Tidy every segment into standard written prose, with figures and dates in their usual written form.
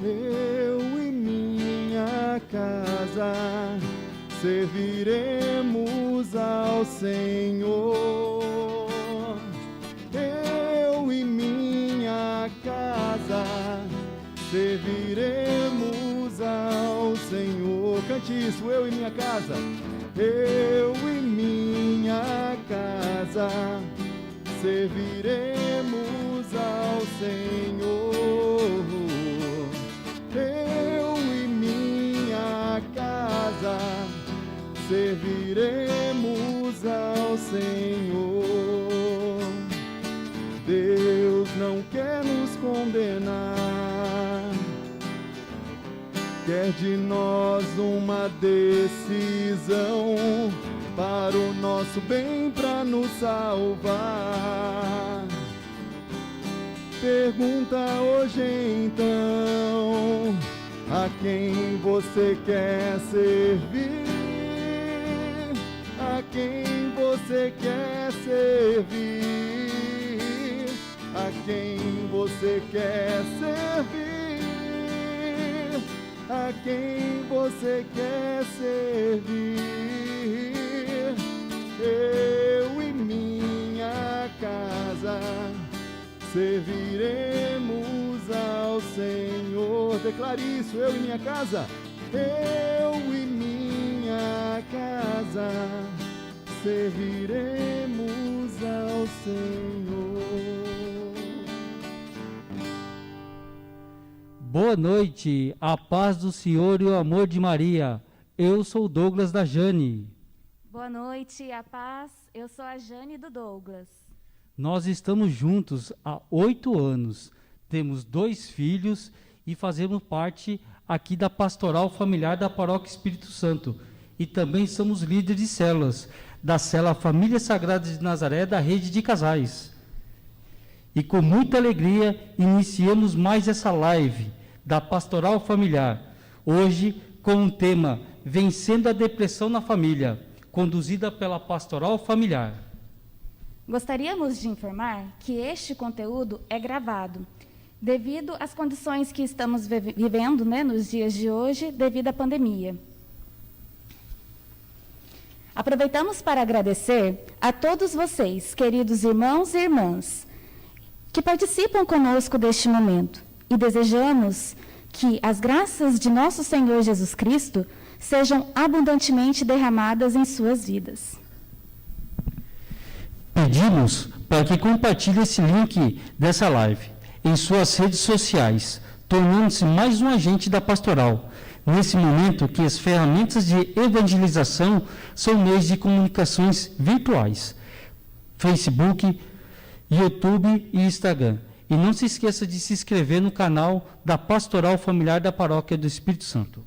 eu e minha casa serviremos ao Senhor. Eu e minha casa serviremos ao Senhor. Cante isso, eu e minha casa. Eu e minha casa serviremos ao Senhor. Eu e minha casa serviremos ao Senhor. Deus não quer nos condenar, quer de nós uma decisão para o nosso bem, para nos salvar. Pergunta hoje então, a quem você quer servir? A quem você quer servir? A quem você quer servir? A quem você quer servir? Eu e minha casa serviremos ao Senhor. Declare isso, eu e minha casa. Eu e minha casa serviremos ao Senhor. Boa noite, a paz do Senhor e o amor de Maria. Eu sou o Douglas da Jane. Boa noite, a paz. Eu sou a Jane do Douglas. Nós estamos juntos há 8 anos, temos 2 filhos e fazemos parte aqui da Pastoral Familiar da Paróquia Espírito Santo. E também somos líderes de células, da célula Família Sagrada de Nazaré, da rede de casais. E com muita alegria, iniciamos mais essa live da Pastoral Familiar, hoje com o tema Vencendo a Depressão na Família, conduzida pela Pastoral Familiar. Gostaríamos de informar que este conteúdo é gravado, devido às condições que estamos vivendo, nos dias de hoje, devido à pandemia. Aproveitamos para agradecer a todos vocês, queridos irmãos e irmãs, que participam conosco deste momento, e desejamos que as graças de nosso Senhor Jesus Cristo sejam abundantemente derramadas em suas vidas. Pedimos para que compartilhe esse link dessa live em suas redes sociais, tornando-se mais um agente da pastoral, nesse momento que as ferramentas de evangelização são meios de comunicações virtuais, Facebook, YouTube e Instagram. E não se esqueça de se inscrever no canal da Pastoral Familiar da Paróquia do Espírito Santo.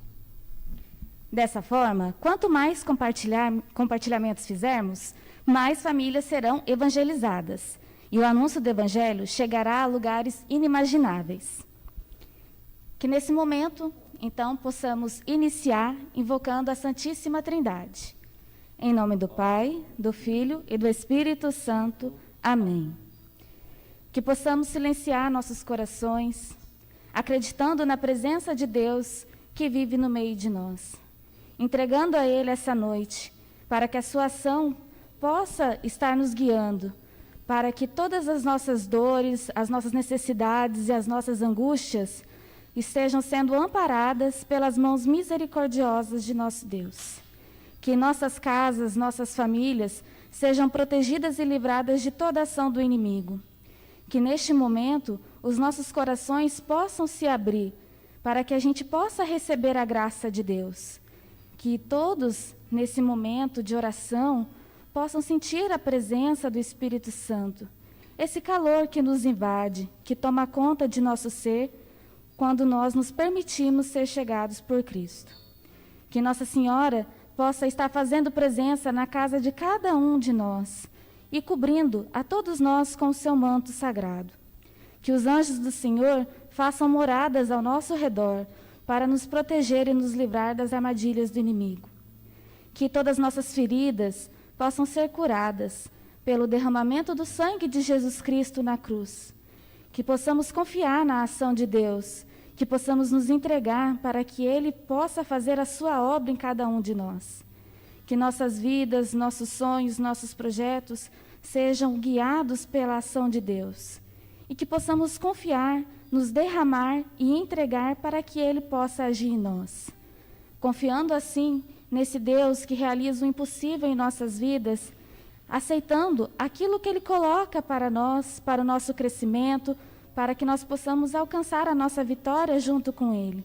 Dessa forma, quanto mais compartilhamentos fizermos, mais famílias serão evangelizadas, e o anúncio do Evangelho chegará a lugares inimagináveis. Que nesse momento, então, possamos iniciar invocando a Santíssima Trindade. Em nome do Pai, do Filho e do Espírito Santo. Amém. Que possamos silenciar nossos corações, acreditando na presença de Deus que vive no meio de nós, entregando a Ele essa noite, para que a sua ação possa estar nos guiando, para que todas as nossas dores, as nossas necessidades e as nossas angústias estejam sendo amparadas pelas mãos misericordiosas de nosso Deus. Que nossas casas, nossas famílias sejam protegidas e livradas de toda ação do inimigo. Que neste momento os nossos corações possam se abrir para que a gente possa receber a graça de Deus. Que todos, nesse momento de oração, possam sentir a presença do Espírito Santo, esse calor que nos invade, que toma conta de nosso ser, quando nós nos permitimos ser chegados por Cristo. Que Nossa Senhora possa estar fazendo presença na casa de cada um de nós e cobrindo a todos nós com o seu manto sagrado. Que os anjos do Senhor façam moradas ao nosso redor para nos proteger e nos livrar das armadilhas do inimigo. Que todas nossas feridas possam ser curadas pelo derramamento do sangue de Jesus Cristo na cruz. Que possamos confiar na ação de Deus que possamos nos entregar para que Ele possa fazer a sua obra em cada um de nós. Que nossas vidas, nossos sonhos, nossos projetos sejam guiados pela ação de Deus. E que possamos confiar, nos derramar e entregar para que Ele possa agir em nós. Confiando assim nesse Deus que realiza o impossível em nossas vidas, aceitando aquilo que Ele coloca para nós, para o nosso crescimento, para que nós possamos alcançar a nossa vitória junto com Ele.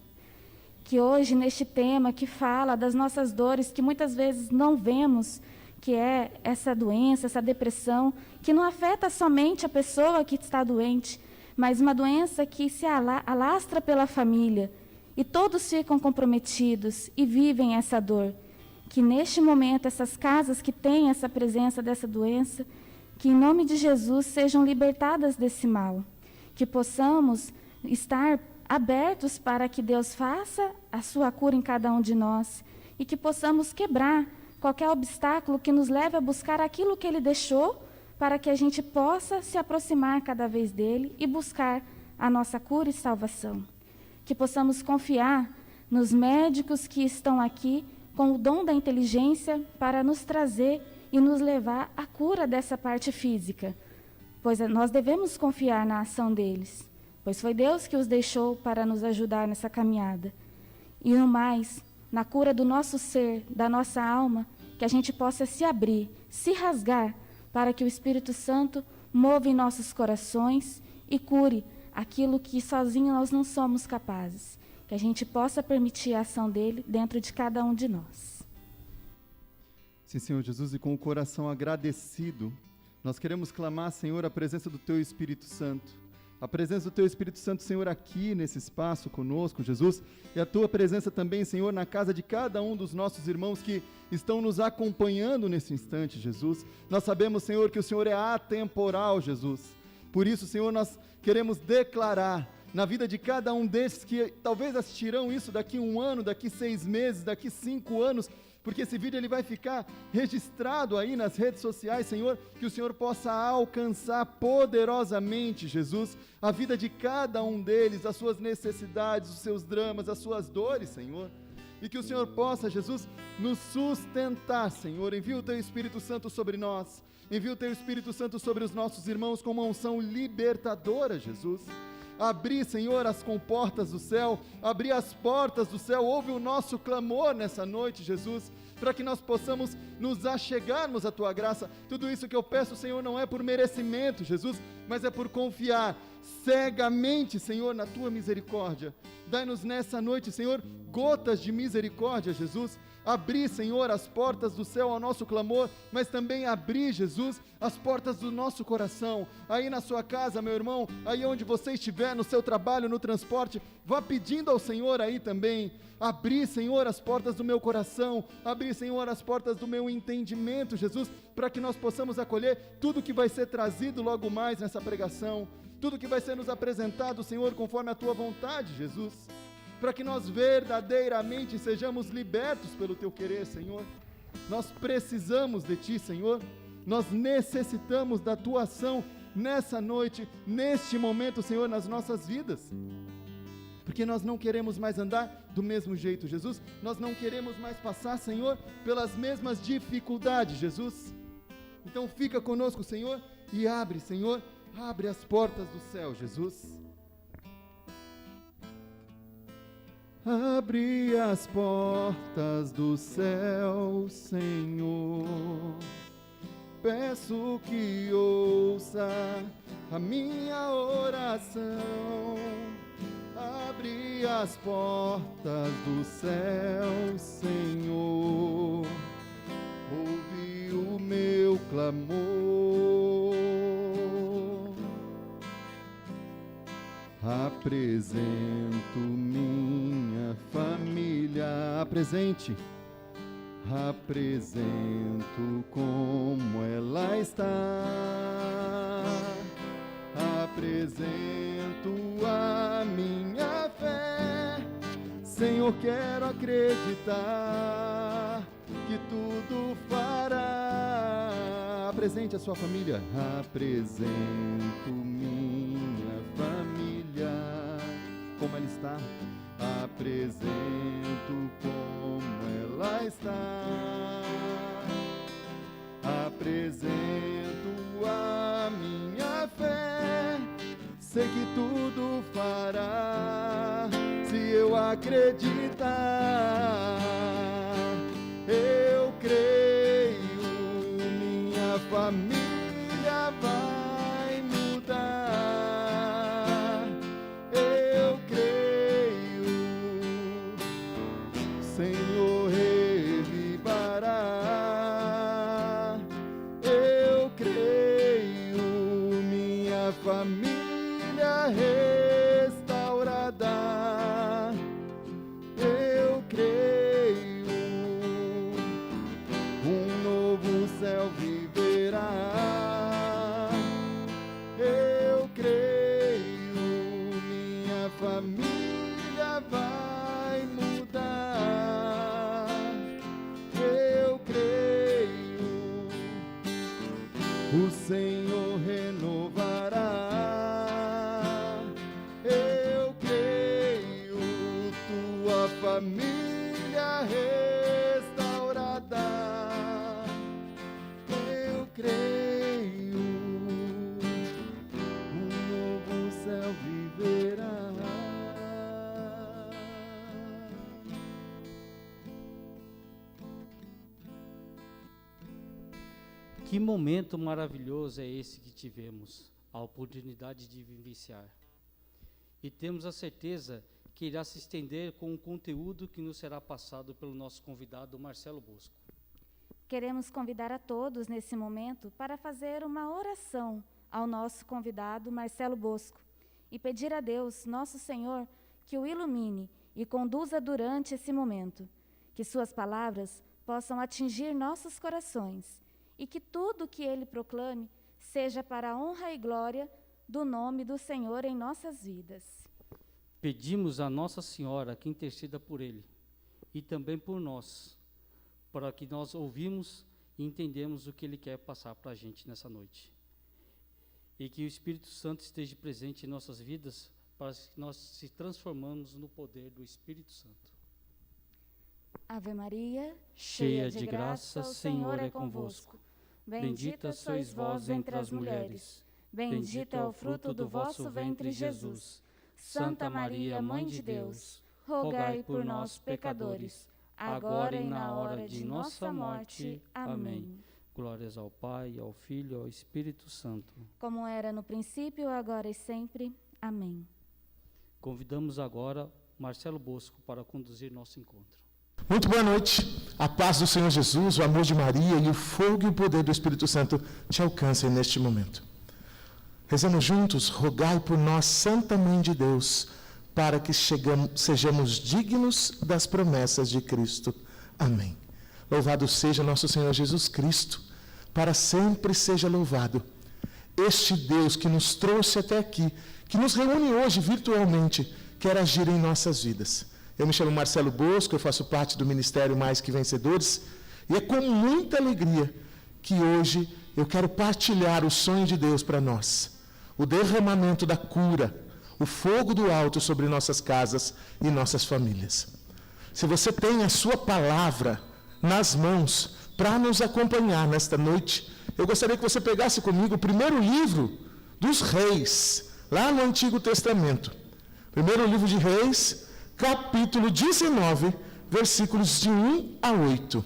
Que hoje, neste tema que fala das nossas dores, que muitas vezes não vemos, que é essa doença, essa depressão, que não afeta somente a pessoa que está doente, mas uma doença que se alastra pela família, e todos ficam comprometidos e vivem essa dor. Que neste momento, essas casas que têm essa presença dessa doença, que em nome de Jesus sejam libertadas desse mal. Que possamos estar abertos para que Deus faça a sua cura em cada um de nós e que possamos quebrar qualquer obstáculo que nos leve a buscar aquilo que Ele deixou para que a gente possa se aproximar cada vez dEle e buscar a nossa cura e salvação. Que possamos confiar nos médicos que estão aqui com o dom da inteligência para nos trazer e nos levar à cura dessa parte física, pois nós devemos confiar na ação deles, pois foi Deus que os deixou para nos ajudar nessa caminhada. E no mais, na cura do nosso ser, da nossa alma, que a gente possa se abrir, se rasgar, para que o Espírito Santo mova em nossos corações e cure aquilo que sozinho nós não somos capazes. Que a gente possa permitir a ação dele dentro de cada um de nós. Sim, Senhor Jesus, e com o coração agradecido, nós queremos clamar, Senhor, a presença do Teu Espírito Santo. A presença do Teu Espírito Santo, Senhor, aqui nesse espaço conosco, Jesus, e a Tua presença também, Senhor, na casa de cada um dos nossos irmãos que estão nos acompanhando nesse instante, Jesus. Nós sabemos, Senhor, que o Senhor é atemporal, Jesus. Por isso, Senhor, nós queremos declarar na vida de cada um desses que talvez assistirão isso daqui 1 ano, daqui 6 meses, daqui 5 anos, porque esse vídeo ele vai ficar registrado aí nas redes sociais, Senhor, que o Senhor possa alcançar poderosamente, Jesus, a vida de cada um deles, as suas necessidades, os seus dramas, as suas dores, Senhor, e que o Senhor possa, Jesus, nos sustentar, Senhor. Envia o Teu Espírito Santo sobre nós, envia o Teu Espírito Santo sobre os nossos irmãos com uma unção libertadora, Jesus. Abrir, Senhor, as comportas do céu, abrir as portas do céu, ouve o nosso clamor nessa noite, Jesus, para que nós possamos nos achegarmos à Tua graça. Tudo isso que eu peço, Senhor, não é por merecimento, Jesus, mas é por confiar cegamente, Senhor, na Tua misericórdia. Dai-nos nessa noite, Senhor, gotas de misericórdia, Jesus. Abrir, Senhor, as portas do céu ao nosso clamor, mas também abrir, Jesus, as portas do nosso coração. Aí na sua casa, meu irmão, aí onde você estiver, no seu trabalho, no transporte, vá pedindo ao Senhor aí também. Abrir, Senhor, as portas do meu coração, abrir, Senhor, as portas do meu entendimento, Jesus, para que nós possamos acolher tudo que vai ser trazido logo mais nessa pregação, tudo que vai ser nos apresentado, Senhor, conforme a Tua vontade, Jesus, para que nós verdadeiramente sejamos libertos pelo Teu querer, Senhor. Nós precisamos de Ti, Senhor, nós necessitamos da Tua ação nessa noite, neste momento, Senhor, nas nossas vidas, porque nós não queremos mais andar do mesmo jeito, Jesus, nós não queremos mais passar, Senhor, pelas mesmas dificuldades, Jesus. Então fica conosco, Senhor, e abre, Senhor, abre as portas do céu, Jesus. Abre as portas do céu, Senhor. Peço que ouça a minha oração. Abre as portas do céu, Senhor. Ouve o meu clamor. Apresento minha família. Apresente. Apresento como ela está. Apresento a minha fé. Senhor, quero acreditar que tudo fará. Apresente a sua família. Apresento minha família. Com como ela está. Apresento como ela está. Apresento a minha fé. Sei que tudo fará se eu acreditar. Eu creio, minha família vai mudar. Eu creio, Senhor revivará. Eu creio, minha família restaurada. Eu creio, um novo céu viverá. Eu creio, minha família vai mudar. Eu creio, o Senhor renovará. Eu creio, tua família restaurada. Eu creio, um novo céu viverá. Que momento maravilhoso é esse que tivemos, a oportunidade de vivenciar. E temos a certeza que irá se estender com o conteúdo que nos será passado pelo nosso convidado Marcelo Bosco. Queremos convidar a todos nesse momento para fazer uma oração ao nosso convidado Marcelo Bosco e pedir a Deus, nosso Senhor, que o ilumine e conduza durante esse momento, que suas palavras possam atingir nossos corações e que tudo que ele proclame seja para a honra e glória do nome do Senhor em nossas vidas. Pedimos a Nossa Senhora que interceda por ele e também por nós, para que nós ouvimos e entendemos o que ele quer passar para a gente nessa noite. E que o Espírito Santo esteja presente em nossas vidas para que nós se transformamos no poder do Espírito Santo. Ave Maria, cheia de graça, o Senhor é convosco. Bendita sois vós entre as mulheres. Bendito é o fruto do vosso ventre, Jesus. Santa Maria, Mãe de Deus, rogai por nós, pecadores, agora e na hora de nossa morte. Amém. Glórias ao Pai, ao Filho e ao Espírito Santo. Como era no princípio, agora e sempre. Amém. Convidamos agora Marcelo Bosco para conduzir nosso encontro. Muito boa noite. A paz do Senhor Jesus, o amor de Maria e o fogo e o poder do Espírito Santo te alcancem neste momento. Rezamos juntos, rogai por nós, Santa Mãe de Deus, para que sejamos dignos das promessas de Cristo. Amém. Louvado seja nosso Senhor Jesus Cristo, para sempre seja louvado. Este Deus que nos trouxe até aqui, que nos reúne hoje virtualmente, quer agir em nossas vidas. Eu me chamo Marcelo Bosco, eu faço parte do Ministério Mais Que Vencedores, e é com muita alegria que hoje eu quero partilhar o sonho de Deus para nós. O derramamento da cura, o fogo do alto sobre nossas casas e nossas famílias. Se você tem a sua palavra nas mãos para nos acompanhar nesta noite, eu gostaria que você pegasse comigo o primeiro livro dos Reis, lá no Antigo Testamento. Primeiro livro de Reis, capítulo 19, versículos de 1 a 8.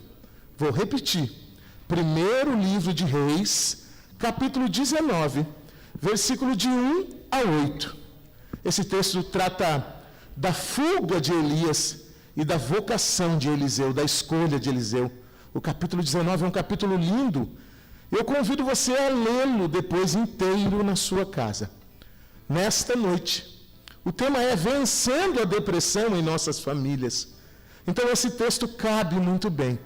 Vou repetir. Primeiro livro de Reis, capítulo 19, versículo de 1 a 8. Esse texto trata da fuga de Elias e da vocação de Eliseu, da escolha de Eliseu. O capítulo 19 é um capítulo lindo. Eu convido você a lê-lo depois inteiro na sua casa. Nesta noite, o tema é vencendo a depressão em nossas famílias. Então esse texto cabe muito bem.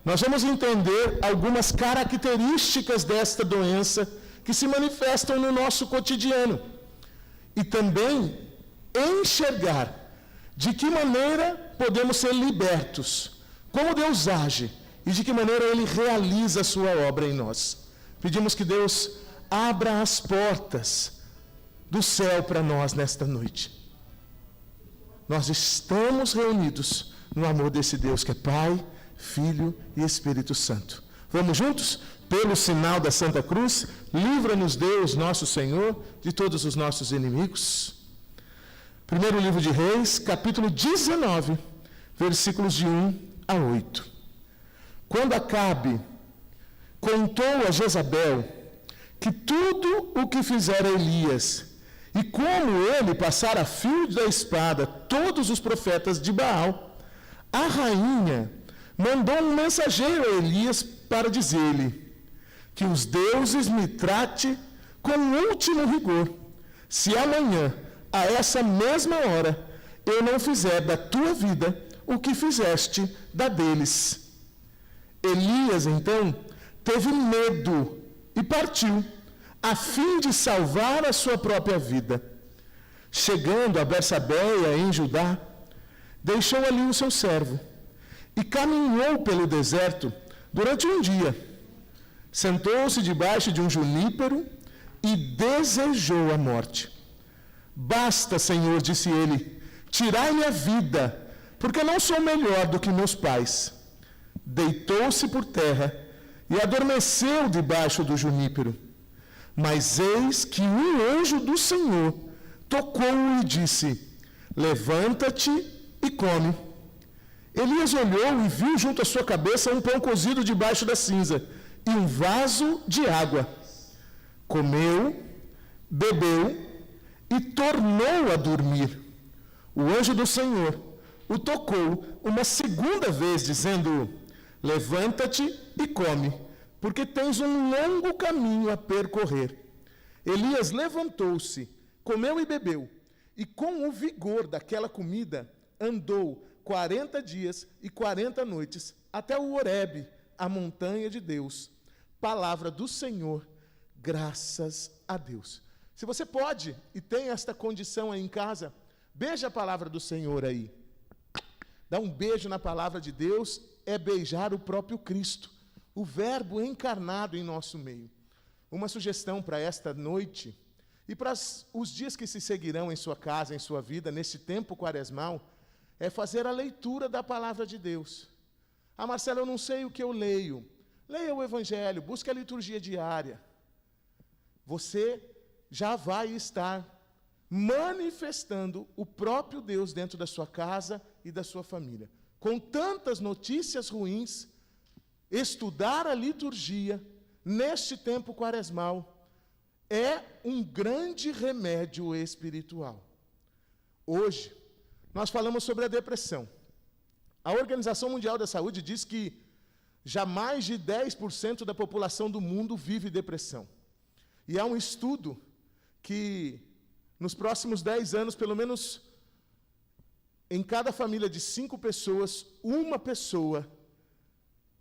Nós vamos entender algumas características desta doença que se manifestam no nosso cotidiano. E também enxergar de que maneira podemos ser libertos, como Deus age e de que maneira Ele realiza a sua obra em nós. Pedimos que Deus abra as portas do céu para nós nesta noite. nós estamos reunidos no amor desse Deus que é Pai, Filho e Espírito Santo. Vamos juntos? Pelo sinal da Santa Cruz, livra-nos Deus, nosso Senhor, de todos os nossos inimigos. Primeiro livro de Reis, capítulo 19, versículos de 1 a 8. Quando Acabe contou a Jezabel que tudo o que fizera Elias, e como ele passara a fio da espada todos os profetas de Baal, a rainha mandou um mensageiro a Elias para dizer-lhe: que os deuses me trate com o último rigor, se amanhã, a essa mesma hora, eu não fizer da tua vida o que fizeste da deles. Elias, então, teve medo e partiu, a fim de salvar a sua própria vida. Chegando a Bersabeia, em Judá, deixou ali o seu servo e caminhou pelo deserto durante um dia. Sentou-se debaixo de um junípero e desejou a morte. Basta, Senhor, disse ele, tirai-me a vida, porque não sou melhor do que meus pais. Deitou-se por terra e adormeceu debaixo do junípero. Mas eis que um anjo do Senhor tocou-o e disse: levanta-te e come. Elias olhou e viu junto à sua cabeça um pão cozido debaixo da cinza e um vaso de água. Comeu, bebeu e tornou a dormir. O anjo do Senhor o tocou uma segunda vez, dizendo: levanta-te e come, porque tens um longo caminho a percorrer. Elias levantou-se, comeu e bebeu, e com o vigor daquela comida andou 40 dias e 40 noites até o Horebe, a montanha de Deus. Palavra do Senhor, graças a Deus. Se você pode e tem esta condição aí em casa, beija a palavra do Senhor aí. Dar um beijo na palavra de Deus é beijar o próprio Cristo, o Verbo encarnado em nosso meio. Uma sugestão para esta noite e para os dias que se seguirão em sua casa, em sua vida, nesse tempo quaresmal, é fazer a leitura da palavra de Deus. Ah, Marcelo, eu não sei o que eu leio. Leia o Evangelho, busque a liturgia diária. Você já vai estar manifestando o próprio Deus dentro da sua casa e da sua família. Com tantas notícias ruins, estudar a liturgia neste tempo quaresmal é um grande remédio espiritual. Hoje, nós falamos sobre a depressão. A Organização Mundial da Saúde diz que já mais de 10% da população do mundo vive depressão. E há um estudo que, nos próximos 10 anos, pelo menos em cada família de 5 pessoas, uma pessoa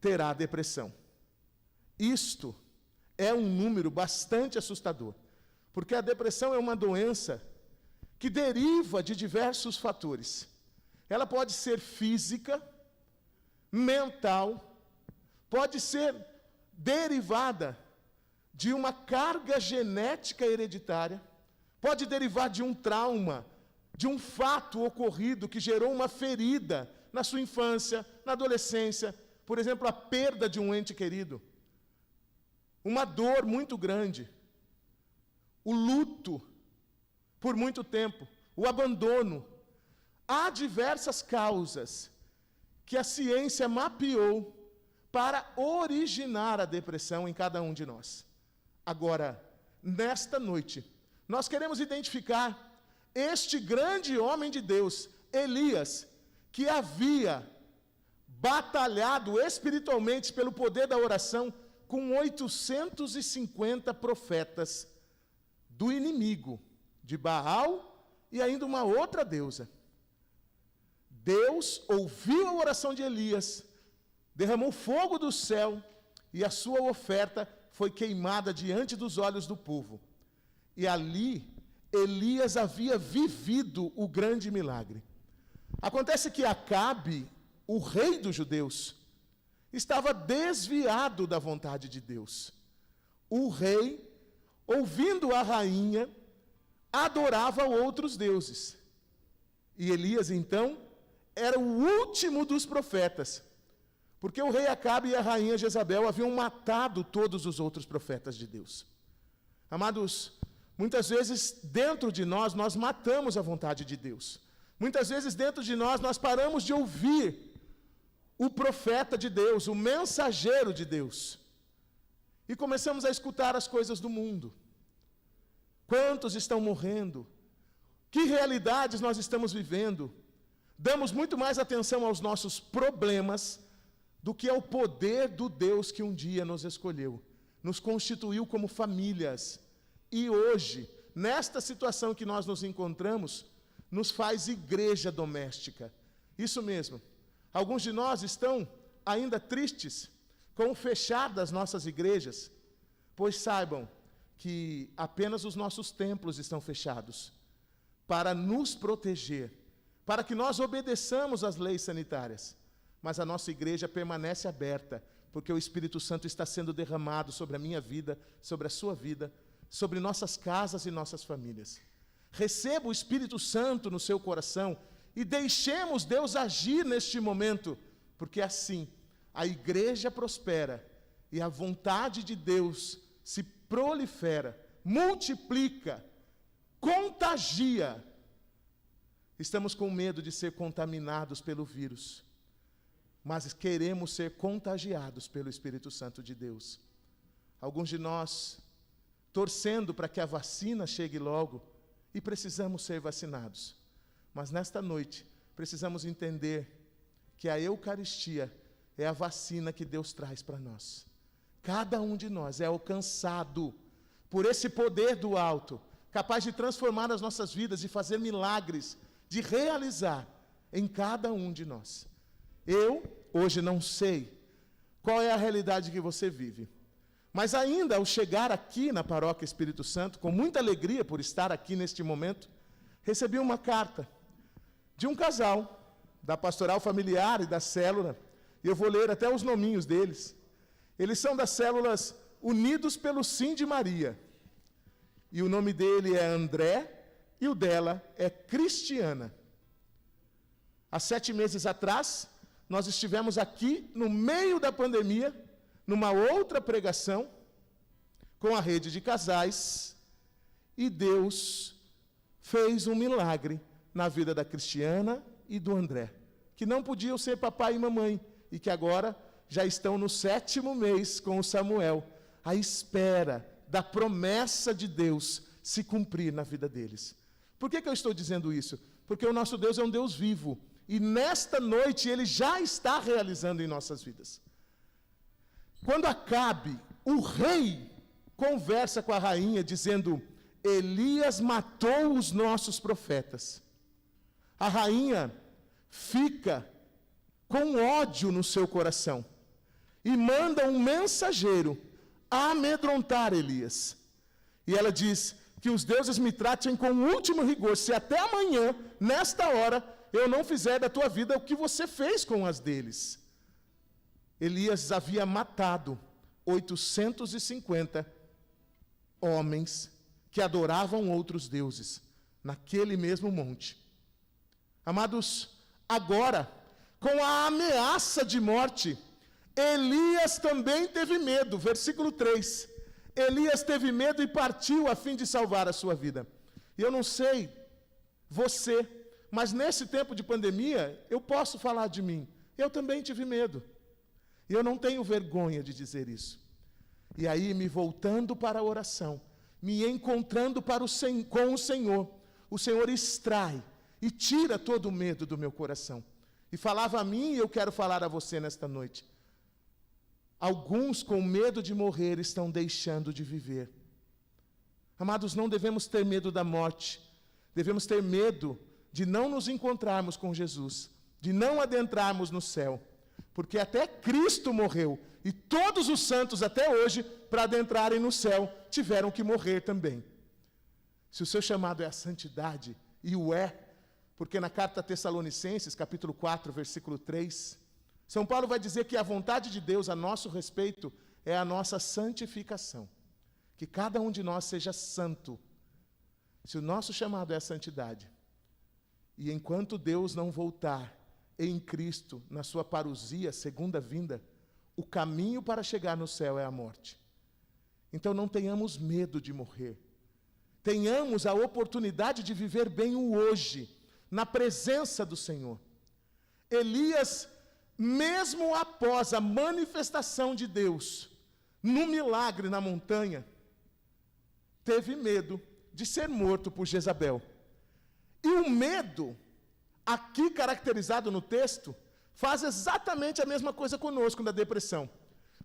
terá depressão. Isto é um número bastante assustador, porque a depressão é uma doença que deriva de diversos fatores. Ela pode ser física, mental, pode ser derivada de uma carga genética hereditária, pode derivar de um trauma, de um fato ocorrido que gerou uma ferida na sua infância, na adolescência, por exemplo, a perda de um ente querido, uma dor muito grande, o luto por muito tempo, o abandono. Há diversas causas que a ciência mapeou para originar a depressão em cada um de nós. Agora, nesta noite, nós queremos identificar este grande homem de Deus, Elias, que havia batalhado espiritualmente pelo poder da oração com 850 profetas do inimigo, de Baal e ainda uma outra deusa. Deus ouviu a oração de Elias, derramou fogo do céu e a sua oferta foi queimada diante dos olhos do povo. E ali, Elias havia vivido o grande milagre. Acontece que Acabe, o rei dos judeus, estava desviado da vontade de Deus. O rei, ouvindo a rainha, adorava outros deuses. E Elias, então, era o último dos profetas, porque o rei Acabe e a rainha Jezabel haviam matado todos os outros profetas de Deus. Amados, muitas vezes dentro de nós matamos a vontade de Deus. Muitas vezes dentro de nós paramos de ouvir o profeta de Deus, o mensageiro de Deus, e começamos a escutar as coisas do mundo. Quantos estão morrendo? Que realidades nós estamos vivendo? Damos muito mais atenção aos nossos problemas do que ao poder do Deus que um dia nos escolheu, nos constituiu como famílias. E hoje, nesta situação que nós nos encontramos, nos faz igreja doméstica. Isso mesmo. Alguns de nós estão ainda tristes com o fechar das nossas igrejas, pois saibam que apenas os nossos templos estão fechados para nos proteger, para que nós obedeçamos às leis sanitárias. Mas a nossa igreja permanece aberta, porque o Espírito Santo está sendo derramado sobre a minha vida, sobre a sua vida, sobre nossas casas e nossas famílias. Receba o Espírito Santo no seu coração e deixemos Deus agir neste momento, porque assim a igreja prospera e a vontade de Deus se prolifera, multiplica, contagia. Estamos com medo de ser contaminados pelo vírus, mas queremos ser contagiados pelo Espírito Santo de Deus. Alguns de nós torcendo para que a vacina chegue logo, e precisamos ser vacinados. Mas nesta noite, precisamos entender que a Eucaristia é a vacina que Deus traz para nós. Cada um de nós é alcançado por esse poder do alto, capaz de transformar as nossas vidas, de fazer milagres, de realizar em cada um de nós. Eu, hoje, não sei qual é a realidade que você vive, mas ainda ao chegar aqui na Paróquia Espírito Santo, com muita alegria por estar aqui neste momento, recebi uma carta de um casal, da pastoral familiar e da célula, e eu vou ler até os nominhos deles. Eles são das células Unidos pelo Sim de Maria, e o nome dele é André, e o dela é Cristiana. Há 7 meses atrás, nós estivemos aqui no meio da pandemia, numa outra pregação, com a rede de casais, e Deus fez um milagre na vida da Cristiana e do André, que não podiam ser papai e mamãe, e que agora já estão no 7º mês com o Samuel, à espera da promessa de Deus se cumprir na vida deles. Por que eu estou dizendo isso? Porque o nosso Deus é um Deus vivo, e nesta noite Ele já está realizando em nossas vidas. Quando Acabe, o rei, conversa com a rainha dizendo: Elias matou os nossos profetas, a rainha fica com ódio no seu coração e manda um mensageiro amedrontar Elias. E ela diz que os deuses me tratem com o último rigor, se até amanhã, nesta hora, eu não fizer da tua vida o que você fez com as deles. Elias havia matado 850 homens que adoravam outros deuses, naquele mesmo monte. Amados, agora, com a ameaça de morte, Elias também teve medo. Versículo 3. Elias teve medo e partiu a fim de salvar a sua vida. E eu não sei você, mas nesse tempo de pandemia, eu posso falar de mim. Eu também tive medo. E eu não tenho vergonha de dizer isso. E aí, me voltando para a oração, me encontrando com o Senhor extrai e tira todo o medo do meu coração. E falava a mim, e eu quero falar a você nesta noite. Alguns, com medo de morrer, estão deixando de viver. Amados, não devemos ter medo da morte. Devemos ter medo de não nos encontrarmos com Jesus, de não adentrarmos no céu. Porque até Cristo morreu, e todos os santos até hoje, para adentrarem no céu, tiveram que morrer também. Se o seu chamado é a santidade, e o é, porque na carta a Tessalonicenses, capítulo 4, versículo 3, São Paulo vai dizer que a vontade de Deus a nosso respeito é a nossa santificação. Que cada um de nós seja santo. Se o nosso chamado é a santidade, E enquanto Deus não voltar em Cristo, na sua parousia, segunda vinda, o caminho para chegar no céu é a morte. Então não tenhamos medo de morrer. Tenhamos a oportunidade de viver bem o hoje, na presença do Senhor. Elias, mesmo após a manifestação de Deus, no milagre na montanha, teve medo de ser morto por Jezabel. E o medo, aqui caracterizado no texto, faz exatamente a mesma coisa conosco na depressão.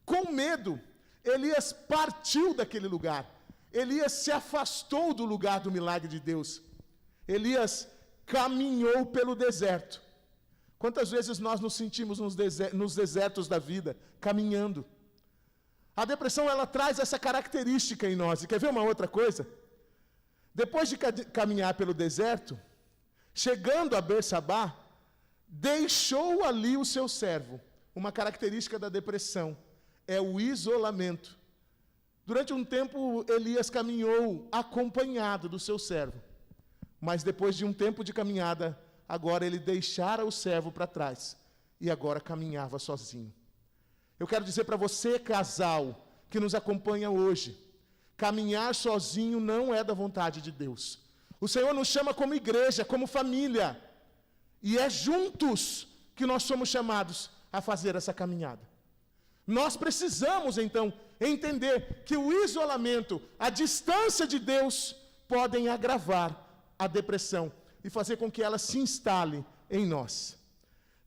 Com medo, Elias partiu daquele lugar. Elias se afastou do lugar do milagre de Deus. Elias caminhou pelo deserto. Quantas vezes nós nos sentimos nos desertos da vida, caminhando? A depressão, ela traz essa característica em nós. E quer ver uma outra coisa? Depois de caminhar pelo deserto, chegando a Bersabá, deixou ali o seu servo. Uma característica da depressão é o isolamento. Durante um tempo, Elias caminhou acompanhado do seu servo. Mas depois de um tempo de caminhada, agora ele deixara o servo para trás e agora caminhava sozinho. Eu quero dizer para você, casal, que nos acompanha hoje, caminhar sozinho não é da vontade de Deus. O Senhor nos chama como igreja, como família, e é juntos que nós somos chamados a fazer essa caminhada. Nós precisamos, então, entender que o isolamento, a distância de Deus, podem agravar a depressão e fazer com que ela se instale em nós.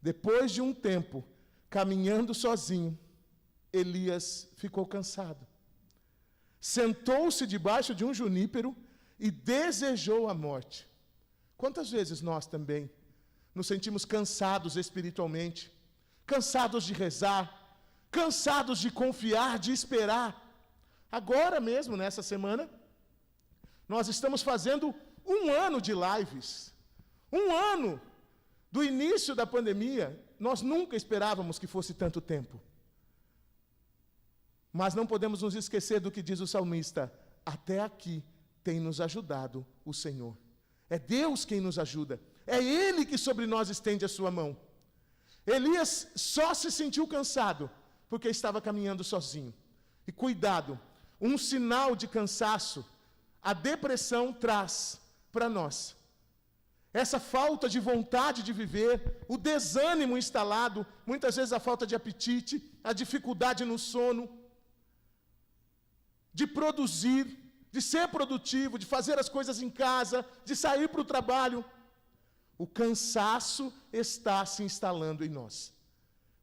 Depois de um tempo, caminhando sozinho, Elias ficou cansado. Sentou-se debaixo de um junípero e desejou a morte. Quantas vezes nós também nos sentimos cansados espiritualmente, cansados de rezar, cansados de confiar, de esperar? Agora mesmo, nessa semana, nós estamos fazendo 1 ano de lives. 1 ano do início da pandemia. Nós nunca esperávamos que fosse tanto tempo. Mas não podemos nos esquecer do que diz o salmista: até aqui tem nos ajudado o Senhor. É Deus quem nos ajuda. É Ele que sobre nós estende a sua mão. Elias só se sentiu cansado porque estava caminhando sozinho. E cuidado, um sinal de cansaço, a depressão traz para nós. Essa falta de vontade de viver, o desânimo instalado, muitas vezes a falta de apetite, a dificuldade no sono, de produzir, de ser produtivo, de fazer as coisas em casa, de sair para o trabalho. O cansaço está se instalando em nós.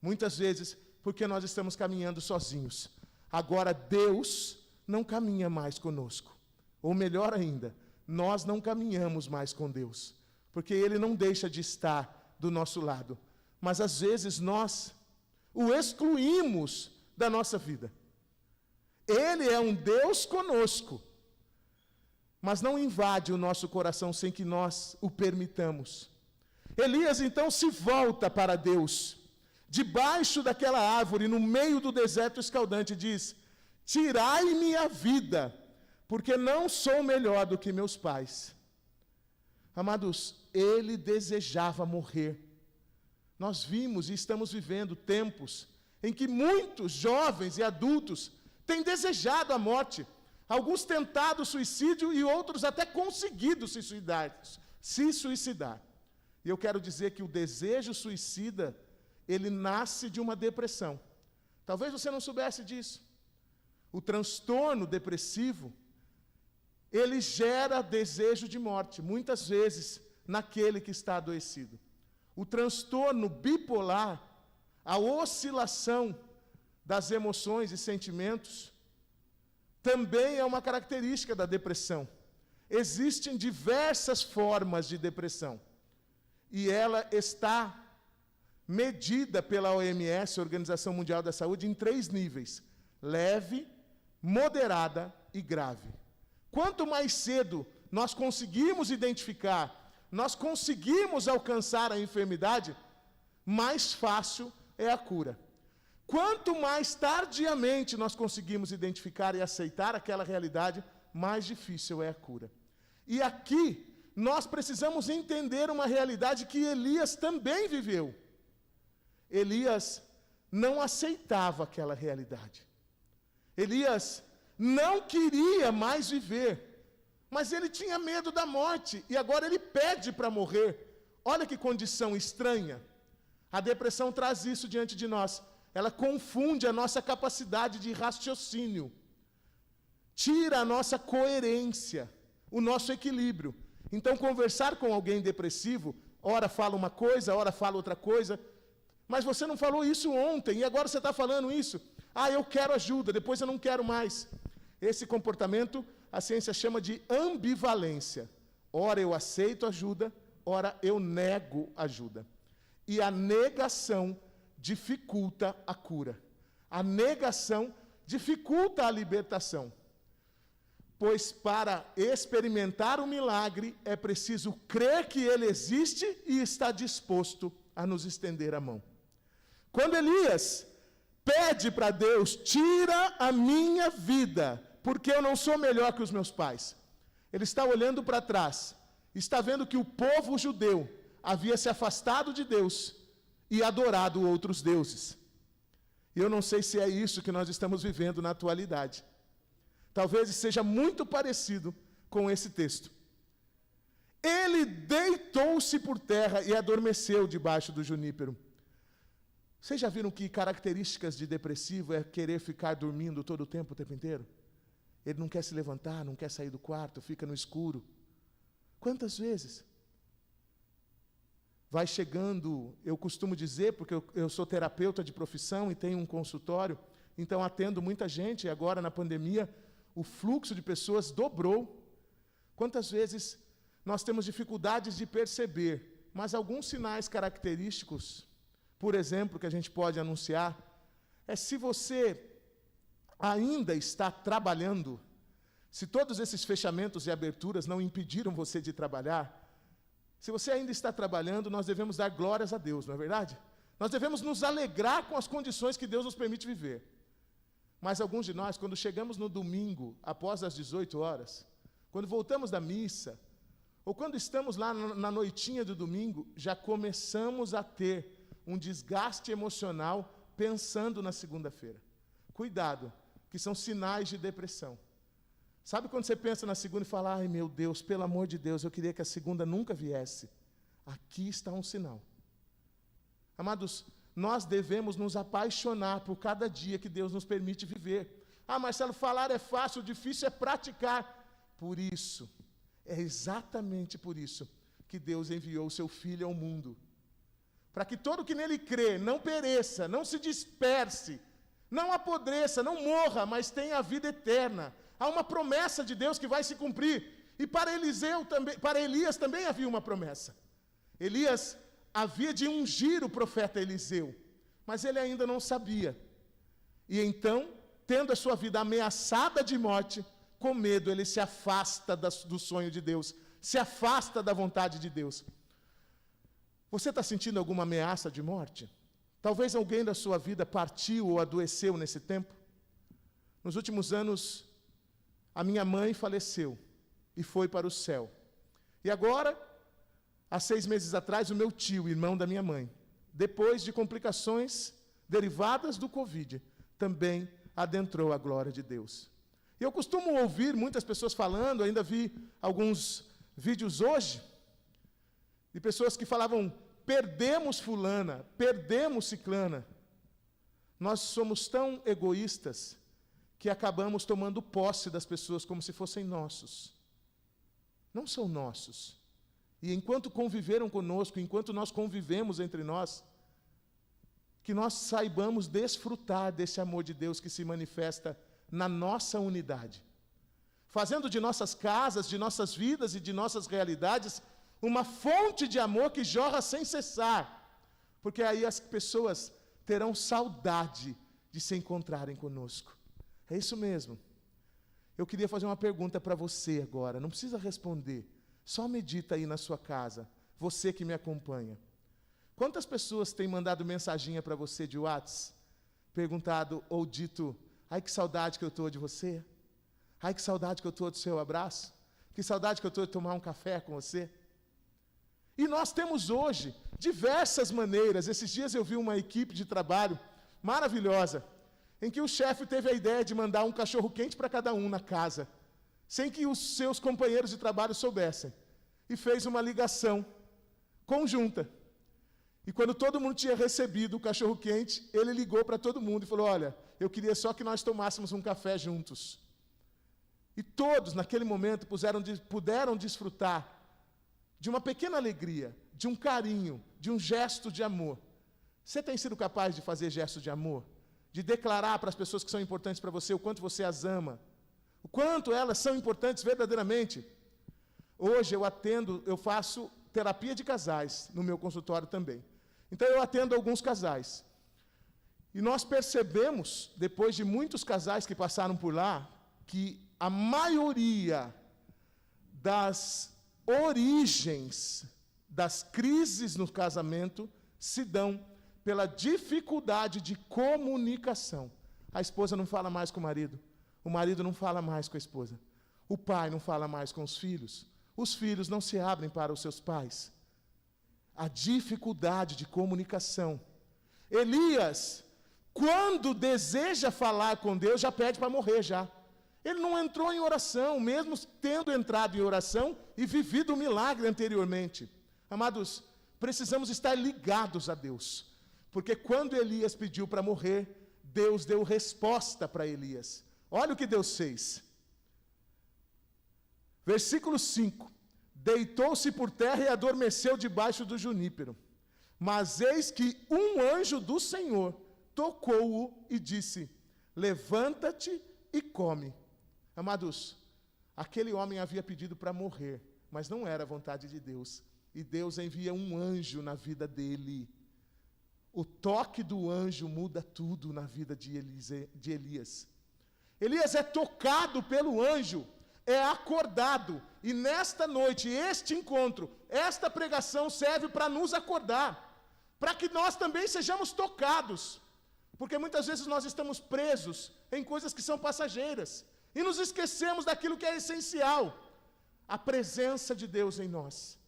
Muitas vezes porque nós estamos caminhando sozinhos. Agora Deus não caminha mais conosco. Ou melhor ainda, nós não caminhamos mais com Deus, porque Ele não deixa de estar do nosso lado. Mas às vezes nós o excluímos da nossa vida. Ele é um Deus conosco, mas não invade o nosso coração sem que nós o permitamos. Elias então se volta para Deus, debaixo daquela árvore, no meio do deserto escaldante, diz: tirai-me a vida, porque não sou melhor do que meus pais. Amados, ele desejava morrer. Nós vimos e estamos vivendo tempos em que muitos jovens e adultos têm desejado a morte. Alguns tentado suicídio e outros até conseguido se suicidar. E eu quero dizer que o desejo suicida, ele nasce de uma depressão. Talvez você não soubesse disso. O transtorno depressivo, ele gera desejo de morte, muitas vezes naquele que está adoecido. O transtorno bipolar, a oscilação das emoções e sentimentos, também é uma característica da depressão. Existem diversas formas de depressão, e ela está medida pela OMS, Organização Mundial da Saúde, em 3 níveis: leve, moderada e grave. Quanto mais cedo nós conseguimos identificar, nós conseguimos alcançar a enfermidade, mais fácil é a cura. Quanto mais tardiamente nós conseguimos identificar e aceitar aquela realidade, mais difícil é a cura. E aqui, nós precisamos entender uma realidade que Elias também viveu. Elias não aceitava aquela realidade. Elias não queria mais viver, mas ele tinha medo da morte, e agora ele pede para morrer. Olha que condição estranha. A depressão traz isso diante de nós. Ela confunde a nossa capacidade de raciocínio, tira a nossa coerência, o nosso equilíbrio. Então, conversar com alguém depressivo, ora fala uma coisa, ora fala outra coisa, mas você não falou isso ontem, e agora você está falando isso. Ah, eu quero ajuda, depois eu não quero mais. Esse comportamento, a ciência chama de ambivalência. Ora eu aceito ajuda, ora eu nego ajuda. E a negação dificulta a cura. A negação dificulta a libertação. Pois para experimentar o milagre é preciso crer que ele existe e está disposto a nos estender a mão. Quando Elias pede para Deus, tira a minha vida, porque eu não sou melhor que os meus pais. Ele está olhando para trás, está vendo que o povo judeu havia se afastado de Deus e adorado outros deuses. E eu não sei se é isso que nós estamos vivendo na atualidade. Talvez seja muito parecido com esse texto. Ele deitou-se por terra e adormeceu debaixo do junípero. Vocês já viram que características de depressivo é querer ficar dormindo todo o tempo inteiro? Ele não quer se levantar, não quer sair do quarto, fica no escuro. Quantas vezes? Vai chegando, eu costumo dizer, porque eu sou terapeuta de profissão e tenho um consultório, então atendo muita gente, e agora na pandemia o fluxo de pessoas dobrou. Quantas vezes nós temos dificuldades de perceber, mas alguns sinais característicos, por exemplo, que a gente pode anunciar, é se você ainda está trabalhando, se todos esses fechamentos e aberturas não impediram você de trabalhar, se você ainda está trabalhando, nós devemos dar glórias a Deus, não é verdade? Nós devemos nos alegrar com as condições que Deus nos permite viver. Mas alguns de nós, quando chegamos no domingo, após as 18 horas, quando voltamos da missa, ou quando estamos lá na noitinha do domingo, já começamos a ter um desgaste emocional pensando na segunda-feira. Cuidado, que são sinais de depressão. Sabe quando você pensa na segunda e fala, ai meu Deus, pelo amor de Deus, eu queria que a segunda nunca viesse. Aqui está um sinal. Amados, nós devemos nos apaixonar por cada dia que Deus nos permite viver. Ah, Marcelo, falar é fácil, o difícil é praticar. Por isso, é exatamente por isso que Deus enviou o seu Filho ao mundo. Para que todo que nele crê não pereça, não se disperse, não apodreça, não morra, mas tenha a vida eterna. Há uma promessa de Deus que vai se cumprir. E para Elias também havia uma promessa. Elias havia de ungir o profeta Eliseu, mas ele ainda não sabia. E então, tendo a sua vida ameaçada de morte, com medo ele se afasta do sonho de Deus, se afasta da vontade de Deus. Você está sentindo alguma ameaça de morte? Talvez alguém da sua vida partiu ou adoeceu nesse tempo. Nos últimos anos, a minha mãe faleceu e foi para o céu. E agora, há 6 meses atrás, o meu tio, irmão da minha mãe, depois de complicações derivadas do Covid, também adentrou a glória de Deus. E eu costumo ouvir muitas pessoas falando, ainda vi alguns vídeos hoje, de pessoas que falavam, perdemos fulana, perdemos ciclana. Nós somos tão egoístas que acabamos tomando posse das pessoas como se fossem nossos. Não são nossos. E enquanto conviveram conosco, enquanto nós convivemos entre nós, que nós saibamos desfrutar desse amor de Deus que se manifesta na nossa unidade, fazendo de nossas casas, de nossas vidas e de nossas realidades uma fonte de amor que jorra sem cessar, porque aí as pessoas terão saudade de se encontrarem conosco. É isso mesmo. Eu queria fazer uma pergunta para você agora, não precisa responder, só medita aí na sua casa, você que me acompanha. Quantas pessoas têm mandado mensaginha para você de WhatsApp, perguntado ou dito, ai que saudade que eu estou de você, ai que saudade que eu estou do seu abraço? Que saudade que eu estou de tomar um café com você. E nós temos hoje diversas maneiras. Esses dias eu vi uma equipe de trabalho maravilhosa, em que o chefe teve a ideia de mandar um cachorro-quente para cada um na casa, sem que os seus companheiros de trabalho soubessem. E fez uma ligação conjunta. E quando todo mundo tinha recebido o cachorro-quente, ele ligou para todo mundo e falou: olha, eu queria só que nós tomássemos um café juntos. E todos, naquele momento, puderam desfrutar de uma pequena alegria, de um carinho, de um gesto de amor. Você tem sido capaz de fazer gestos de amor? De declarar para as pessoas que são importantes para você o quanto você as ama? O quanto elas são importantes verdadeiramente? Hoje eu faço terapia de casais no meu consultório também. Então eu atendo alguns casais. E nós percebemos, depois de muitos casais que passaram por lá, que a maioria das origens das crises no casamento se dão pela dificuldade de comunicação. A esposa não fala mais com o marido não fala mais com a esposa, o pai não fala mais com os filhos não se abrem para os seus pais. A dificuldade de comunicação. Elias, quando deseja falar com Deus, já pede para morrer já. Ele não entrou em oração, mesmo tendo entrado em oração e vivido o milagre anteriormente. Amados, precisamos estar ligados a Deus, porque quando Elias pediu para morrer, Deus deu resposta para Elias. Olha o que Deus fez. Versículo 5. Deitou-se por terra e adormeceu debaixo do junípero. Mas eis que um anjo do Senhor tocou-o e disse: levanta-te e come. Amados, aquele homem havia pedido para morrer, mas não era a vontade de Deus. E Deus envia um anjo na vida dele. O toque do anjo muda tudo na vida de Elias. Elias é tocado pelo anjo, é acordado. E nesta noite, este encontro, esta pregação serve para nos acordar, para que nós também sejamos tocados. Porque muitas vezes nós estamos presos em coisas que são passageiras e nos esquecemos daquilo que é essencial: a presença de Deus em nós,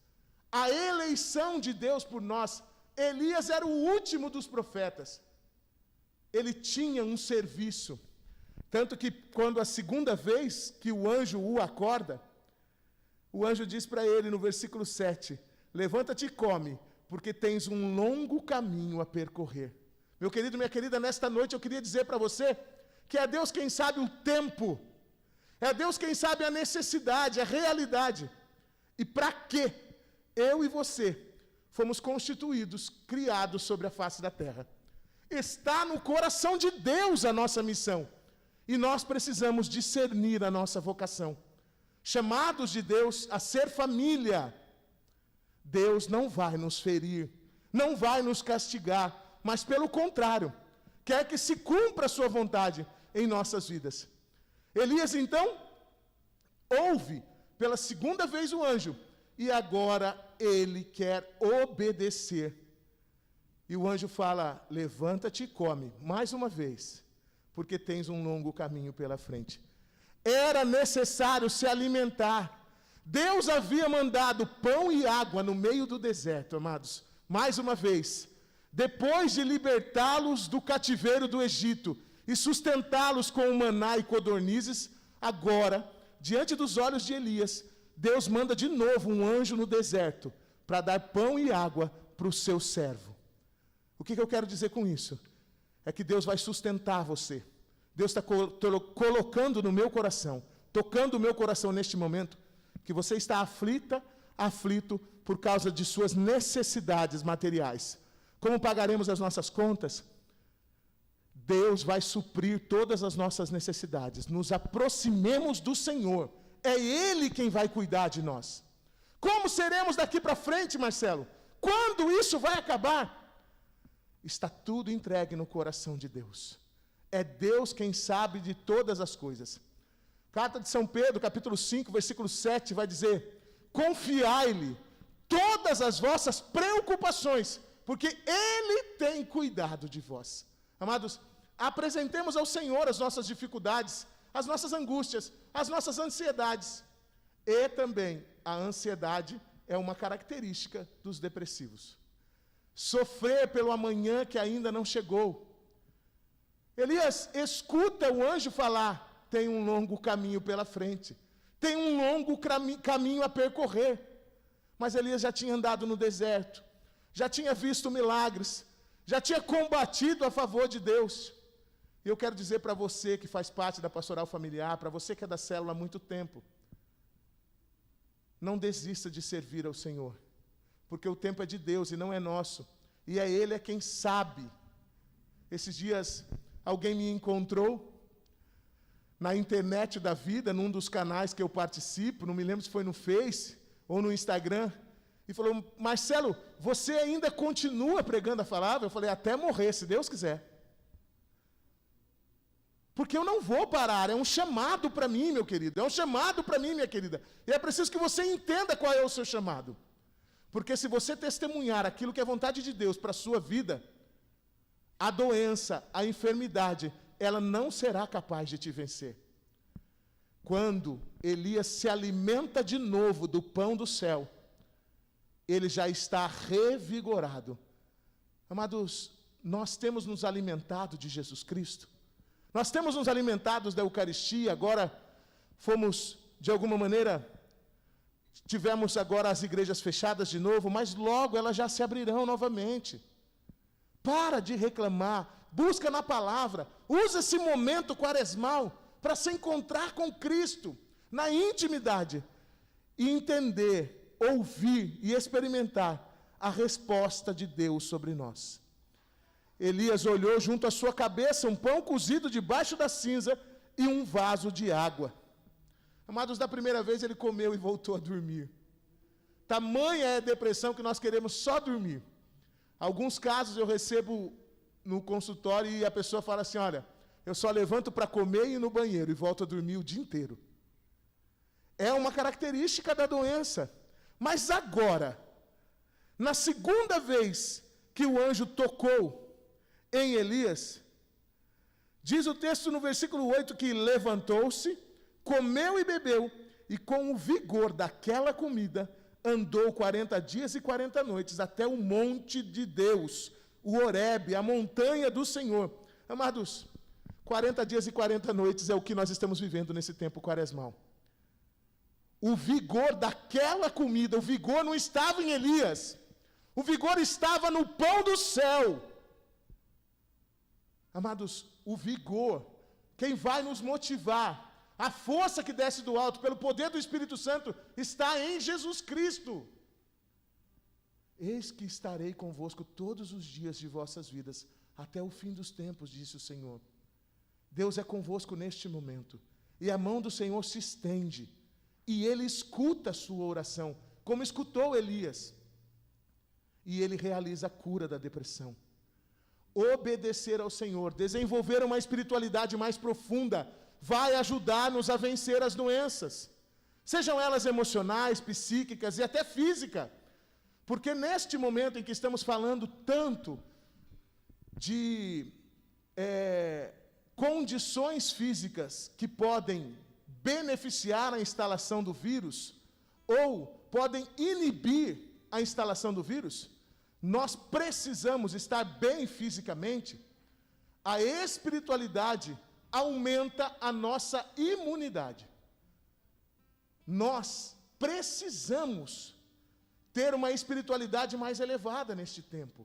a eleição de Deus por nós. Elias era o último dos profetas. Ele tinha um serviço, tanto que quando a segunda vez que o anjo o acorda, o anjo diz para ele no versículo 7, levanta-te e come, porque tens um longo caminho a percorrer. Meu querido, minha querida, nesta noite eu queria dizer para você que é Deus quem sabe o tempo, é Deus quem sabe a necessidade, a realidade. E para que eu e você fomos constituídos, criados sobre a face da terra. Está no coração de Deus a nossa missão. E nós precisamos discernir a nossa vocação. Chamados de Deus a ser família. Deus não vai nos ferir, não vai nos castigar, mas pelo contrário, quer que se cumpra a sua vontade em nossas vidas. Elias então ouve pela segunda vez o anjo, e agora ele quer obedecer. E o anjo fala: levanta-te e come, mais uma vez, porque tens um longo caminho pela frente. Era necessário se alimentar. Deus havia mandado pão e água no meio do deserto, amados. Mais uma vez, depois de libertá-los do cativeiro do Egito e sustentá-los com o maná e codornizes, agora, diante dos olhos de Elias, Deus manda de novo um anjo no deserto para dar pão e água para o seu servo. O que eu quero dizer com isso? É que Deus vai sustentar você. Deus está colocando no meu coração, tocando o meu coração neste momento, que você está aflito por causa de suas necessidades materiais. Como pagaremos as nossas contas? Deus vai suprir todas as nossas necessidades. Nos aproximemos do Senhor. É Ele quem vai cuidar de nós. Como seremos daqui para frente, Marcelo? Quando isso vai acabar? Está tudo entregue no coração de Deus. É Deus quem sabe de todas as coisas. Carta de São Pedro, capítulo 5, versículo 7, vai dizer: confiai-lhe todas as vossas preocupações, porque Ele tem cuidado de vós. Amados, apresentemos ao Senhor as nossas dificuldades, as nossas angústias, as nossas ansiedades. E também a ansiedade é uma característica dos depressivos. Sofrer pelo amanhã que ainda não chegou. Elias escuta o anjo falar: tem um longo caminho pela frente, tem um longo caminho a percorrer. Mas Elias já tinha andado no deserto, já tinha visto milagres, já tinha combatido a favor de Deus. E eu quero dizer para você que faz parte da pastoral familiar, para você que é da célula há muito tempo, não desista de servir ao Senhor, porque o tempo é de Deus e não é nosso, e Ele é quem sabe. Esses dias alguém me encontrou na internet da vida, num dos canais que eu participo, não me lembro se foi no Face ou no Instagram, e falou: Marcelo, você ainda continua pregando a palavra? Eu falei: até morrer, se Deus quiser. Porque eu não vou parar, é um chamado para mim, meu querido, é um chamado para mim, minha querida. E é preciso que você entenda qual é o seu chamado. Porque se você testemunhar aquilo que é vontade de Deus para a sua vida, a doença, a enfermidade, ela não será capaz de te vencer. Quando Elias se alimenta de novo do pão do céu, ele já está revigorado. Amados, nós temos nos alimentado de Jesus Cristo. Nós temos nos alimentados da Eucaristia, agora fomos, de alguma maneira, tivemos agora as igrejas fechadas de novo, mas logo elas já se abrirão novamente. Para de reclamar, busca na palavra, usa esse momento quaresmal para se encontrar com Cristo, na intimidade, e entender, ouvir e experimentar a resposta de Deus sobre nós. Elias olhou junto à sua cabeça um pão cozido debaixo da cinza e um vaso de água. Amados, da primeira vez ele comeu e voltou a dormir. Tamanha é a depressão que nós queremos só dormir. Alguns casos eu recebo no consultório e a pessoa fala assim: olha, eu só levanto para comer e ir no banheiro e volto a dormir o dia inteiro. É uma característica da doença. Mas agora, na segunda vez que o anjo tocou em Elias, diz o texto no versículo 8 que levantou-se, comeu e bebeu, e com o vigor daquela comida, andou 40 dias e 40 noites até o monte de Deus, o Horebe, a montanha do Senhor. Amados, 40 dias e 40 noites é o que nós estamos vivendo nesse tempo quaresmal. O vigor daquela comida, o vigor não estava em Elias, o vigor estava no pão do céu. Amados, o vigor, quem vai nos motivar, a força que desce do alto pelo poder do Espírito Santo, está em Jesus Cristo. Eis que estarei convosco todos os dias de vossas vidas, até o fim dos tempos, disse o Senhor. Deus é convosco neste momento, e a mão do Senhor se estende, e Ele escuta a sua oração, como escutou Elias, e Ele realiza a cura da depressão. Obedecer ao Senhor, desenvolver uma espiritualidade mais profunda, vai ajudar-nos a vencer as doenças, sejam elas emocionais, psíquicas e até físicas, porque neste momento em que estamos falando tanto de condições físicas que podem beneficiar a instalação do vírus, ou podem inibir a instalação do vírus, nós precisamos estar bem fisicamente. A espiritualidade aumenta a nossa imunidade. Nós precisamos ter uma espiritualidade mais elevada neste tempo.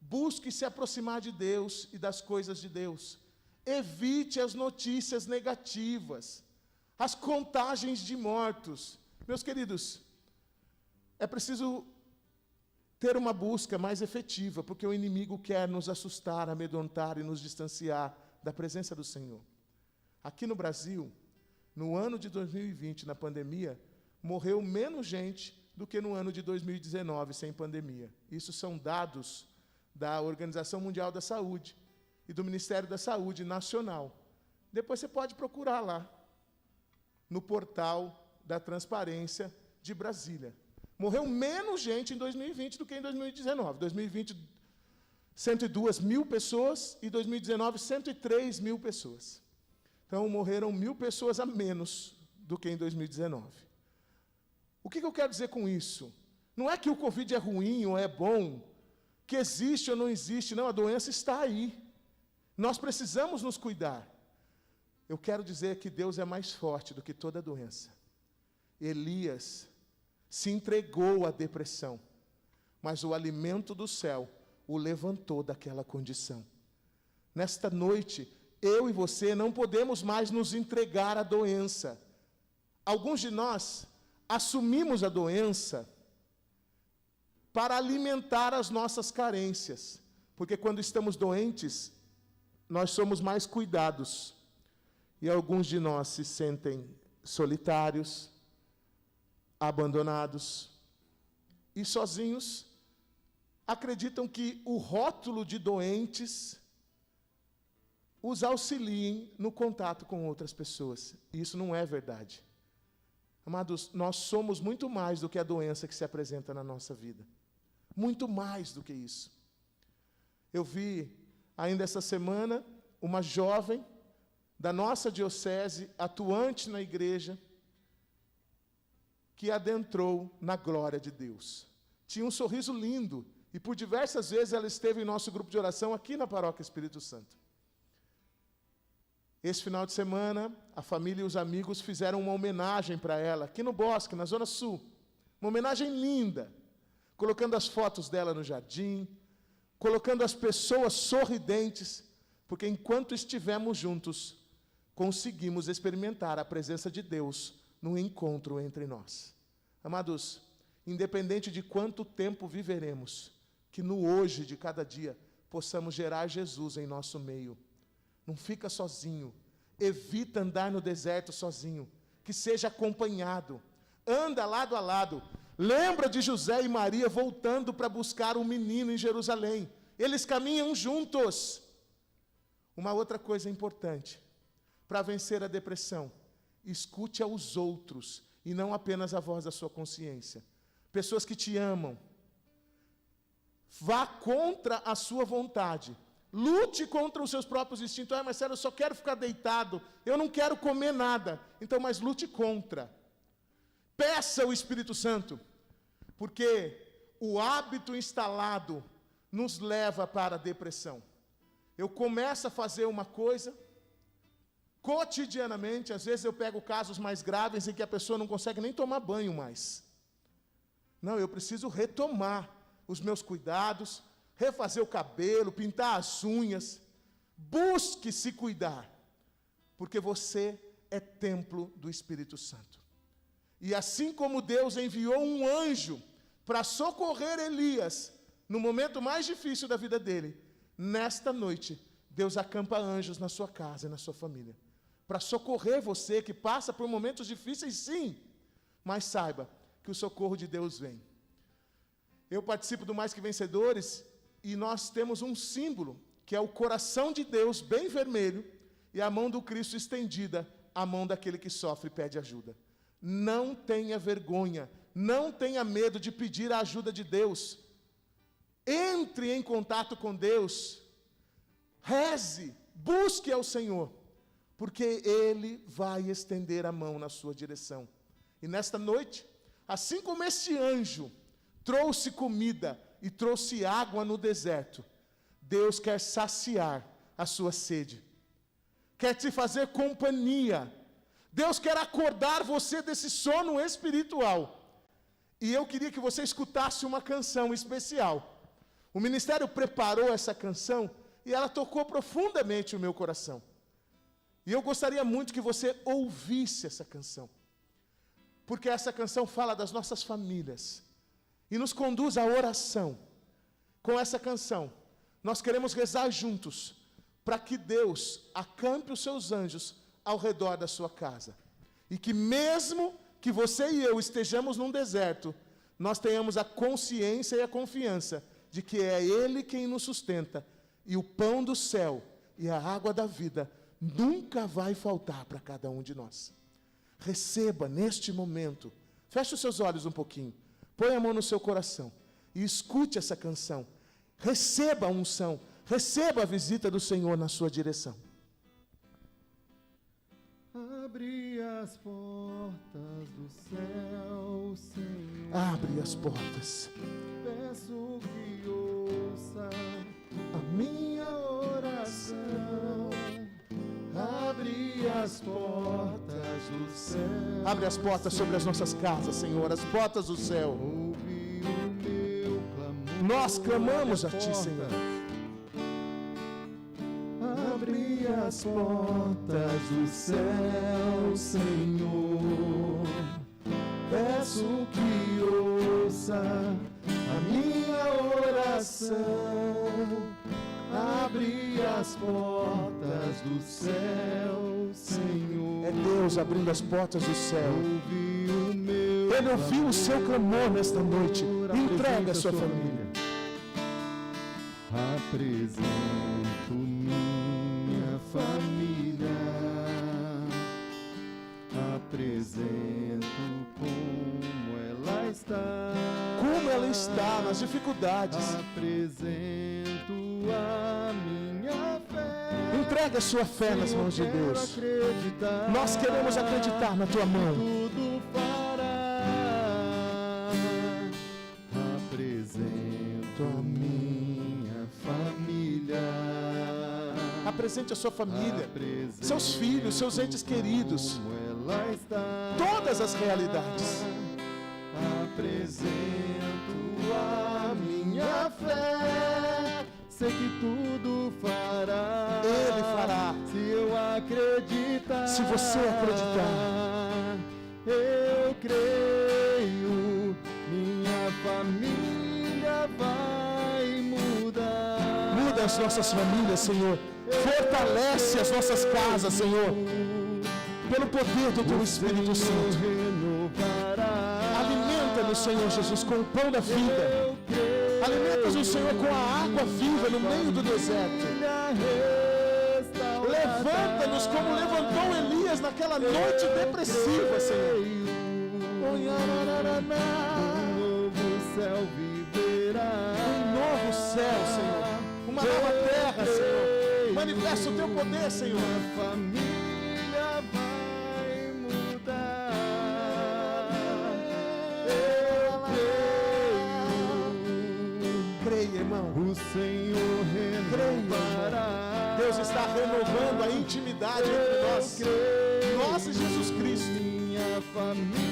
Busque se aproximar de Deus e das coisas de Deus. Evite as notícias negativas, as contagens de mortos. Meus queridos, é preciso ter uma busca mais efetiva, porque o inimigo quer nos assustar, amedrontar e nos distanciar da presença do Senhor. Aqui no Brasil, no ano de 2020, na pandemia, morreu menos gente do que no ano de 2019, sem pandemia. Isso são dados da Organização Mundial da Saúde e do Ministério da Saúde Nacional. Depois você pode procurar lá, no portal da Transparência de Brasília. Morreu menos gente em 2020 do que em 2019. 2020, 102 mil pessoas, e 2019, 103 mil pessoas. Então, morreram 1.000 pessoas a menos do que em 2019. O que eu quero dizer com isso? Não é que o Covid é ruim ou é bom, que existe ou não existe, não, a doença está aí. Nós precisamos nos cuidar. Eu quero dizer que Deus é mais forte do que toda doença. Elias se entregou à depressão, mas o alimento do céu o levantou daquela condição. Nesta noite, eu e você não podemos mais nos entregar à doença. Alguns de nós assumimos a doença para alimentar as nossas carências, porque quando estamos doentes, nós somos mais cuidados. E alguns de nós se sentem solitários, abandonados e sozinhos, acreditam que o rótulo de doentes os auxiliem no contato com outras pessoas. E isso não é verdade. Amados, nós somos muito mais do que a doença que se apresenta na nossa vida. Muito mais do que isso. Eu vi, ainda essa semana, uma jovem da nossa diocese, atuante na igreja, que adentrou na glória de Deus. Tinha um sorriso lindo, e por diversas vezes ela esteve em nosso grupo de oração aqui na Paróquia Espírito Santo. Esse final de semana, a família e os amigos fizeram uma homenagem para ela, aqui no Bosque, na Zona Sul. Uma homenagem linda, colocando as fotos dela no jardim, colocando as pessoas sorridentes, porque enquanto estivemos juntos, conseguimos experimentar a presença de Deus num encontro entre nós. Amados, independente de quanto tempo viveremos, que no hoje de cada dia possamos gerar Jesus em nosso meio. Não fica sozinho, evita andar no deserto sozinho, que seja acompanhado, anda lado a lado. Lembra de José e Maria voltando para buscar um menino em Jerusalém, eles caminham juntos. Uma outra coisa importante, para vencer a depressão, escute aos outros e não apenas a voz da sua consciência. Pessoas que te amam, vá contra a sua vontade. Lute contra os seus próprios instintos. Ah, Marcelo, eu só quero ficar deitado, eu não quero comer nada. Então, mas lute contra. Peça o Espírito Santo, porque o hábito instalado nos leva para a depressão. Eu começo a fazer uma coisa, cotidianamente, às vezes eu pego casos mais graves em que a pessoa não consegue nem tomar banho mais. Não, eu preciso retomar os meus cuidados, refazer o cabelo, pintar as unhas. Busque se cuidar, porque você é templo do Espírito Santo. E assim como Deus enviou um anjo para socorrer Elias no momento mais difícil da vida dele, nesta noite, Deus acampa anjos na sua casa e na sua família, para socorrer você que passa por momentos difíceis, sim, mas saiba que o socorro de Deus vem. Eu participo do Mais Que Vencedores e nós temos um símbolo, que é o coração de Deus bem vermelho e a mão do Cristo estendida, a mão daquele que sofre e pede ajuda. Não tenha vergonha, não tenha medo de pedir a ajuda de Deus. Entre em contato com Deus, reze, busque ao Senhor, porque Ele vai estender a mão na sua direção. E nesta noite, assim como esse anjo trouxe comida e trouxe água no deserto, Deus quer saciar a sua sede, quer te fazer companhia. Deus quer acordar você desse sono espiritual. E eu queria que você escutasse uma canção especial. O ministério preparou essa canção e ela tocou profundamente o meu coração. E eu gostaria muito que você ouvisse essa canção, porque essa canção fala das nossas famílias e nos conduz à oração. Com essa canção, nós queremos rezar juntos para que Deus acampe os seus anjos ao redor da sua casa. E que mesmo que você e eu estejamos num deserto, nós tenhamos a consciência e a confiança de que é Ele quem nos sustenta, e o pão do céu e a água da vida nunca vai faltar para cada um de nós. Receba neste momento, feche os seus olhos um pouquinho, põe a mão no seu coração e escute essa canção. Receba a unção, receba a visita do Senhor na sua direção. Abre as portas do céu, Senhor. Abre as portas. Peço que ouça a minha oração. Abre as portas do céu. Abre as portas sobre as nossas casas, Senhor, as portas do céu. Ouve o meu clamor. Nós clamamos a Ti, Senhor. Abre as portas do céu, Senhor. Peço que ouça a minha oração. Abre as portas do céu, Senhor. É Deus abrindo as portas do céu. Ouve o meu Ele ouviu o seu clamor nesta noite. clamor. Entrega a sua família. Apresento minha família, apresento como ela está, Como ela está nas dificuldades. apresento a minha fé. Entrega a sua fé nas mãos de Quero Deus. acreditar, Nós queremos acreditar na tua mão. tudo fará. Apresento a minha família. Apresente a sua família, Apresento seus filhos, seus entes queridos, como ela está. todas as realidades. Apresento a minha fé. Sei que tudo fará. Ele fará. Se eu acreditar. Se você acreditar. Eu creio. Minha família vai mudar. Muda as nossas famílias, Senhor. Fortalece as nossas casas, Senhor. Pelo poder do Teu Espírito Santo. Alimenta-nos, Senhor Jesus, com o pão da vida. Alimenta-nos, Senhor, com a água viva no meio do deserto. Levanta-nos como levantou Elias naquela noite depressiva, Senhor. Um novo céu viverá. Um novo céu, Senhor. Uma nova terra, Senhor. Manifesta o Teu poder, Senhor. Minha família vai mudar. Eu creio. Creia, irmão. O Senhor renovará. Deus está renovando a intimidade entre nós. Nós e Jesus Cristo. Minha família.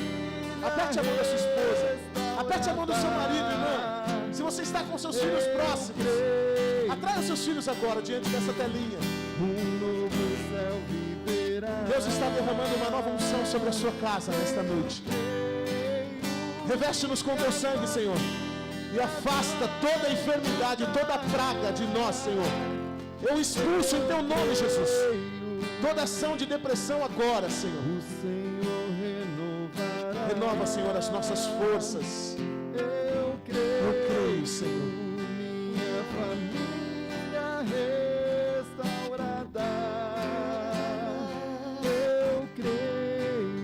Aperte a mão da sua esposa. Aperte a mão do seu marido, irmã. Se você está com seus filhos próximos, atraia os seus filhos agora diante dessa telinha. Um novo céu viverá. Deus está derramando uma nova unção sobre a sua casa nesta noite. Reveste-nos com Teu sangue, Senhor. E afasta toda a enfermidade, toda a praga de nós, Senhor. Eu expulso em Teu nome, Jesus, toda ação de depressão agora, Senhor. O Senhor renovará. Renova, Senhor, as nossas forças. Eu creio, Senhor. Minha família restaurada. Eu creio.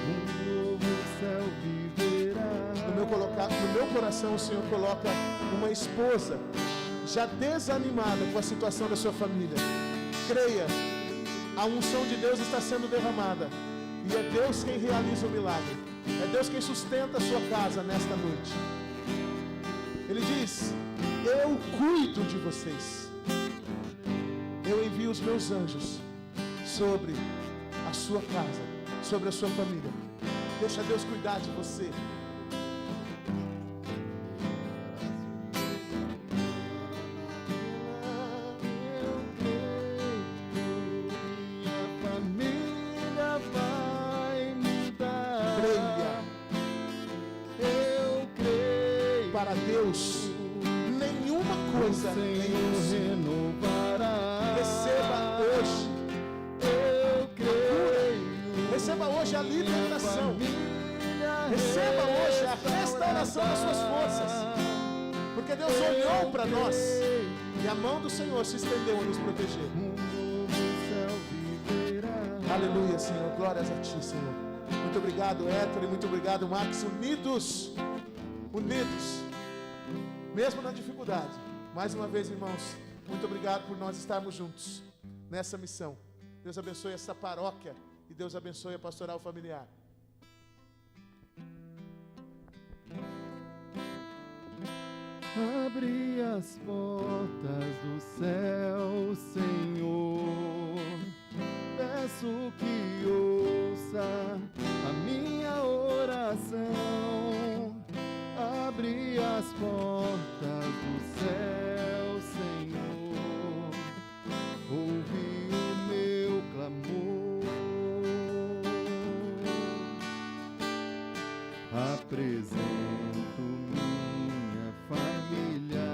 Um novo céu viverá. No meu coração, o Senhor coloca uma esposa já desanimada com a situação da sua família. Creia, a unção de Deus está sendo derramada. E é Deus quem realiza o milagre. É Deus quem sustenta a sua casa nesta noite. Ele diz: eu cuido de vocês. Eu envio os meus anjos sobre a sua casa, sobre a sua família. Deixa Deus cuidar de você. Para Deus, nenhuma coisa renovará. Receba hoje. Eu creio. Receba hoje a libertação. Receba hoje a restauração das suas forças. Porque Deus olhou para nós e a mão do Senhor se estendeu a nos proteger. Aleluia, Senhor. Glórias a Ti, Senhor. Muito obrigado, Héctor, e muito obrigado, Max. Unidos, mesmo na dificuldade. Mais uma vez, irmãos, muito obrigado por nós estarmos juntos nessa missão. Deus abençoe essa paróquia e Deus abençoe a pastoral familiar. Abre as portas do céu, Senhor. Peço que ouça a minha oração. Abre as portas do céu, Senhor. Ouve o meu clamor. Apresento minha família.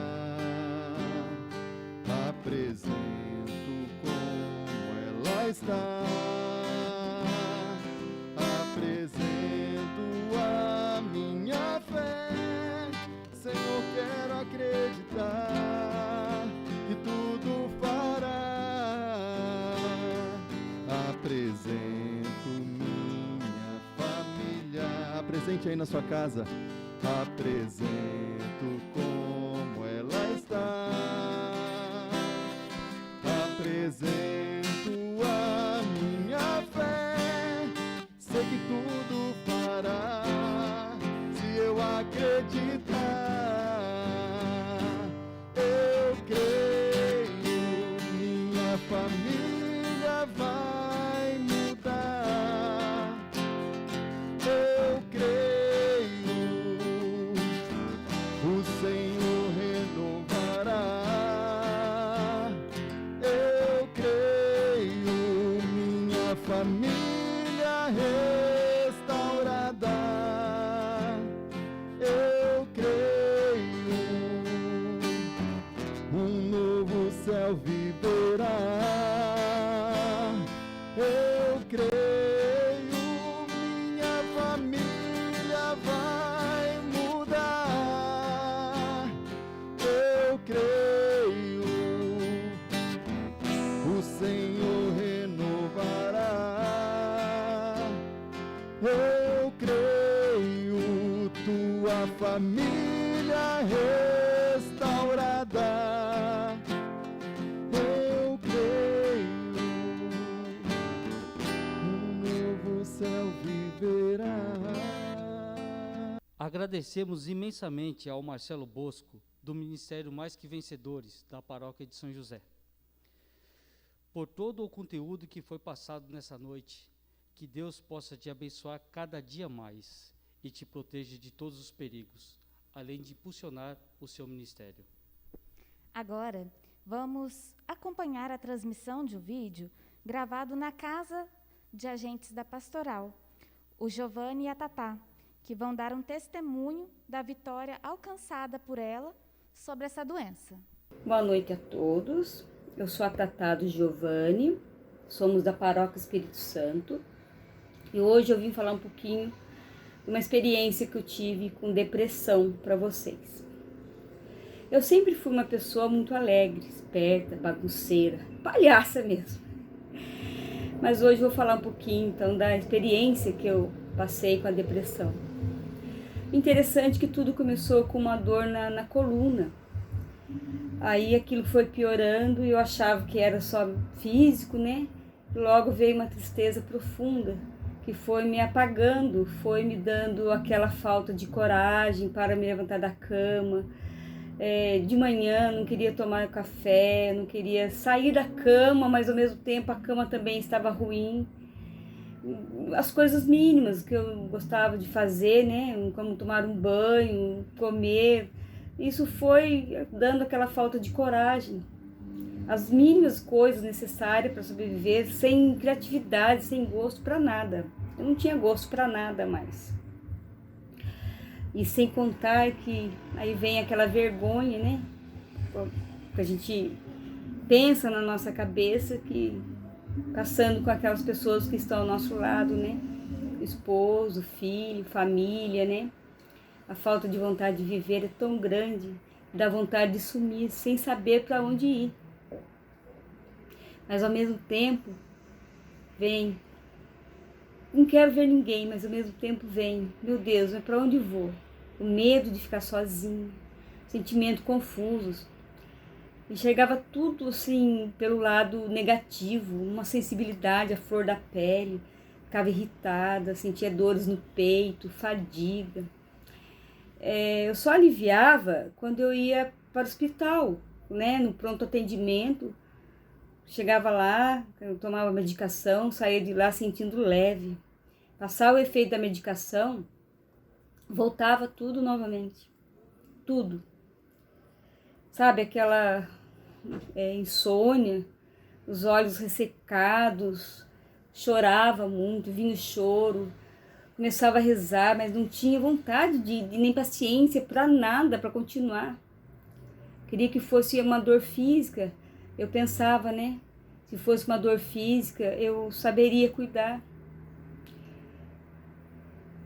Apresento como ela está. Apresento a minha fé. Senhor, quero acreditar que tudo fará. Apresento minha família. Apresente aí na sua casa. Apresento como ela está. Apresento a minha fé. Sei que tudo fará se eu acreditar. Eu creio, minha família vai mudar. Eu creio, o Senhor renovará. Eu creio, minha família restaurada. Eu creio, um novo céu viverá. Eu creio, minha família vai mudar. Eu creio, o Senhor renovará. Eu creio, tua família restaurada. Eu creio, um novo céu viverá. Agradecemos imensamente ao Marcelo Bosco, do Ministério Mais Que Vencedores, da Paróquia de São José, por todo o conteúdo que foi passado nessa noite. Que Deus possa te abençoar cada dia mais e te proteja de todos os perigos, além de impulsionar o seu ministério. Agora, vamos acompanhar a transmissão de um vídeo gravado na casa de agentes da pastoral, o Giovanni e a Tatá, que vão dar um testemunho da vitória alcançada por ela sobre essa doença. Boa noite a todos. Eu sou a Tatá do Giovanni, somos da Paróquia Espírito Santo. E hoje eu vim falar um pouquinho de uma experiência que eu tive com depressão para vocês. Eu sempre fui uma pessoa muito alegre, esperta, bagunceira, palhaça mesmo. Mas hoje eu vou falar um pouquinho então da experiência que eu passei com a depressão. Interessante que tudo começou com uma dor na coluna. Aí aquilo foi piorando e eu achava que era só físico, né? Logo veio uma tristeza profunda, que foi me apagando, foi me dando aquela falta de coragem para me levantar da cama. De manhã não queria tomar café, não queria sair da cama, mas ao mesmo tempo a cama também estava ruim. As coisas mínimas que eu gostava de fazer, né, como tomar um banho, comer, isso foi dando aquela falta de coragem. As mínimas coisas necessárias para sobreviver, sem criatividade, sem gosto para nada. Eu não tinha gosto para nada mais. E sem contar que aí vem aquela vergonha, né? Que a gente pensa na nossa cabeça, que passando com aquelas pessoas que estão ao nosso lado, né? Esposo, filho, família, né? A falta de vontade de viver é tão grande, dá vontade de sumir sem saber para onde ir. Mas ao mesmo tempo, vem, não quero ver ninguém, mas ao mesmo tempo vem, meu Deus, mas para onde vou? O medo de ficar sozinho, sentimentos confusos. enxergava tudo assim pelo lado negativo, uma sensibilidade à flor da pele, ficava irritada, sentia dores no peito, fadiga. Eu só aliviava quando eu ia para o hospital, né, no pronto atendimento. Chegava lá, eu tomava medicação, saía de lá sentindo leve. Passava o efeito da medicação, voltava tudo novamente. Tudo. Sabe, aquela insônia, os olhos ressecados, chorava muito, vinha o choro, começava a rezar, mas não tinha vontade de nem paciência para nada, para continuar. Queria que fosse uma dor física. Eu pensava, né? Se fosse uma dor física, eu saberia cuidar.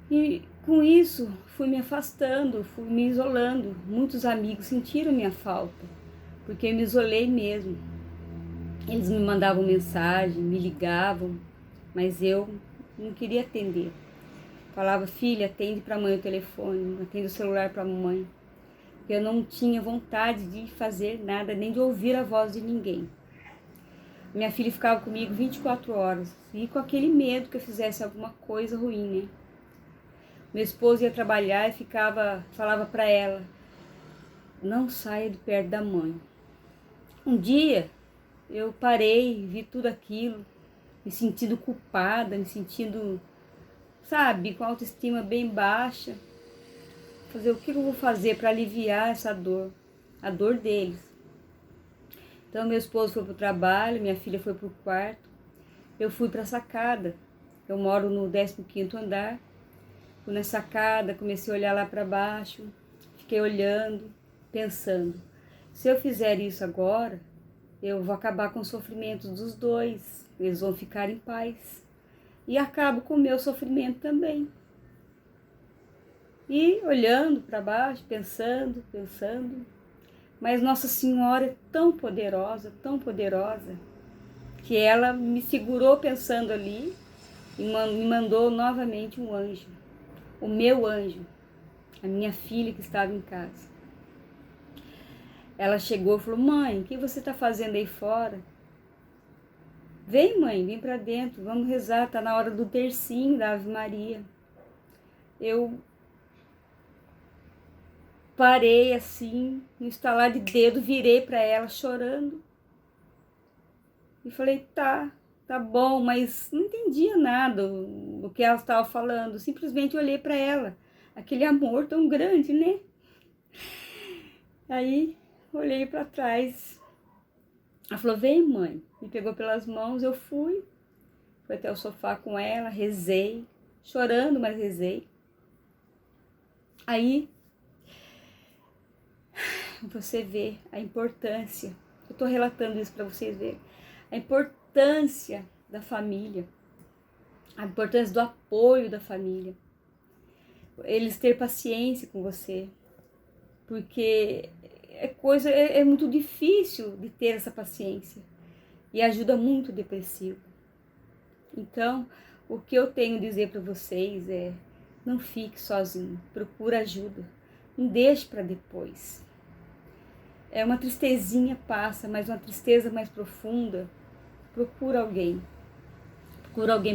E com isso, fui me afastando, fui me isolando. Muitos amigos sentiram minha falta, porque eu me isolei mesmo. Eles me mandavam mensagem, me ligavam, mas eu não queria atender. Falava, filha, atende para a mãe o telefone, atende o celular para a mamãe. Eu não tinha vontade de fazer nada, nem de ouvir a voz de ninguém. Minha filha ficava comigo 24 horas, e com aquele medo que eu fizesse alguma coisa ruim, né? Meu esposo ia trabalhar e falava para ela, não saia de perto da mãe. Um dia, eu parei, vi tudo aquilo, me sentindo culpada, me sentindo, sabe, com a autoestima bem baixa. Fazer o que eu vou fazer para aliviar essa dor, a dor deles. Então meu esposo foi para o trabalho, minha filha foi para o quarto, eu fui para a sacada. Eu moro no 15º andar, fui na sacada, comecei a olhar lá para baixo, fiquei olhando, pensando, se eu fizer isso agora, eu vou acabar com o sofrimento dos dois, eles vão ficar em paz. E acabo com o meu sofrimento também. E olhando para baixo, pensando, mas Nossa Senhora é tão poderosa, que ela me segurou pensando ali e me mandou novamente um anjo, o meu anjo, a minha filha que estava em casa. Ela chegou e falou, mãe, o que você está fazendo aí fora? Vem, mãe, vem para dentro, vamos rezar, está na hora do tercinho da Ave Maria. Eu parei assim, no estalar de dedo, virei para ela chorando. E falei, tá bom, mas não entendia nada do que ela estava falando. Simplesmente olhei para ela, aquele amor tão grande, né? Aí, olhei para trás. Ela falou, vem, mãe. Me pegou pelas mãos, eu fui até o sofá com ela, rezei, chorando, mas rezei. Aí, você vê a importância, eu estou relatando isso para vocês verem, a importância da família, a importância do apoio da família, eles ter paciência com você, porque é muito difícil de ter essa paciência e ajuda muito o depressivo. Então, o que eu tenho a dizer para vocês é, não fique sozinho, procura ajuda, não deixe para depois. Uma tristezinha passa, mas uma tristeza mais profunda, procura alguém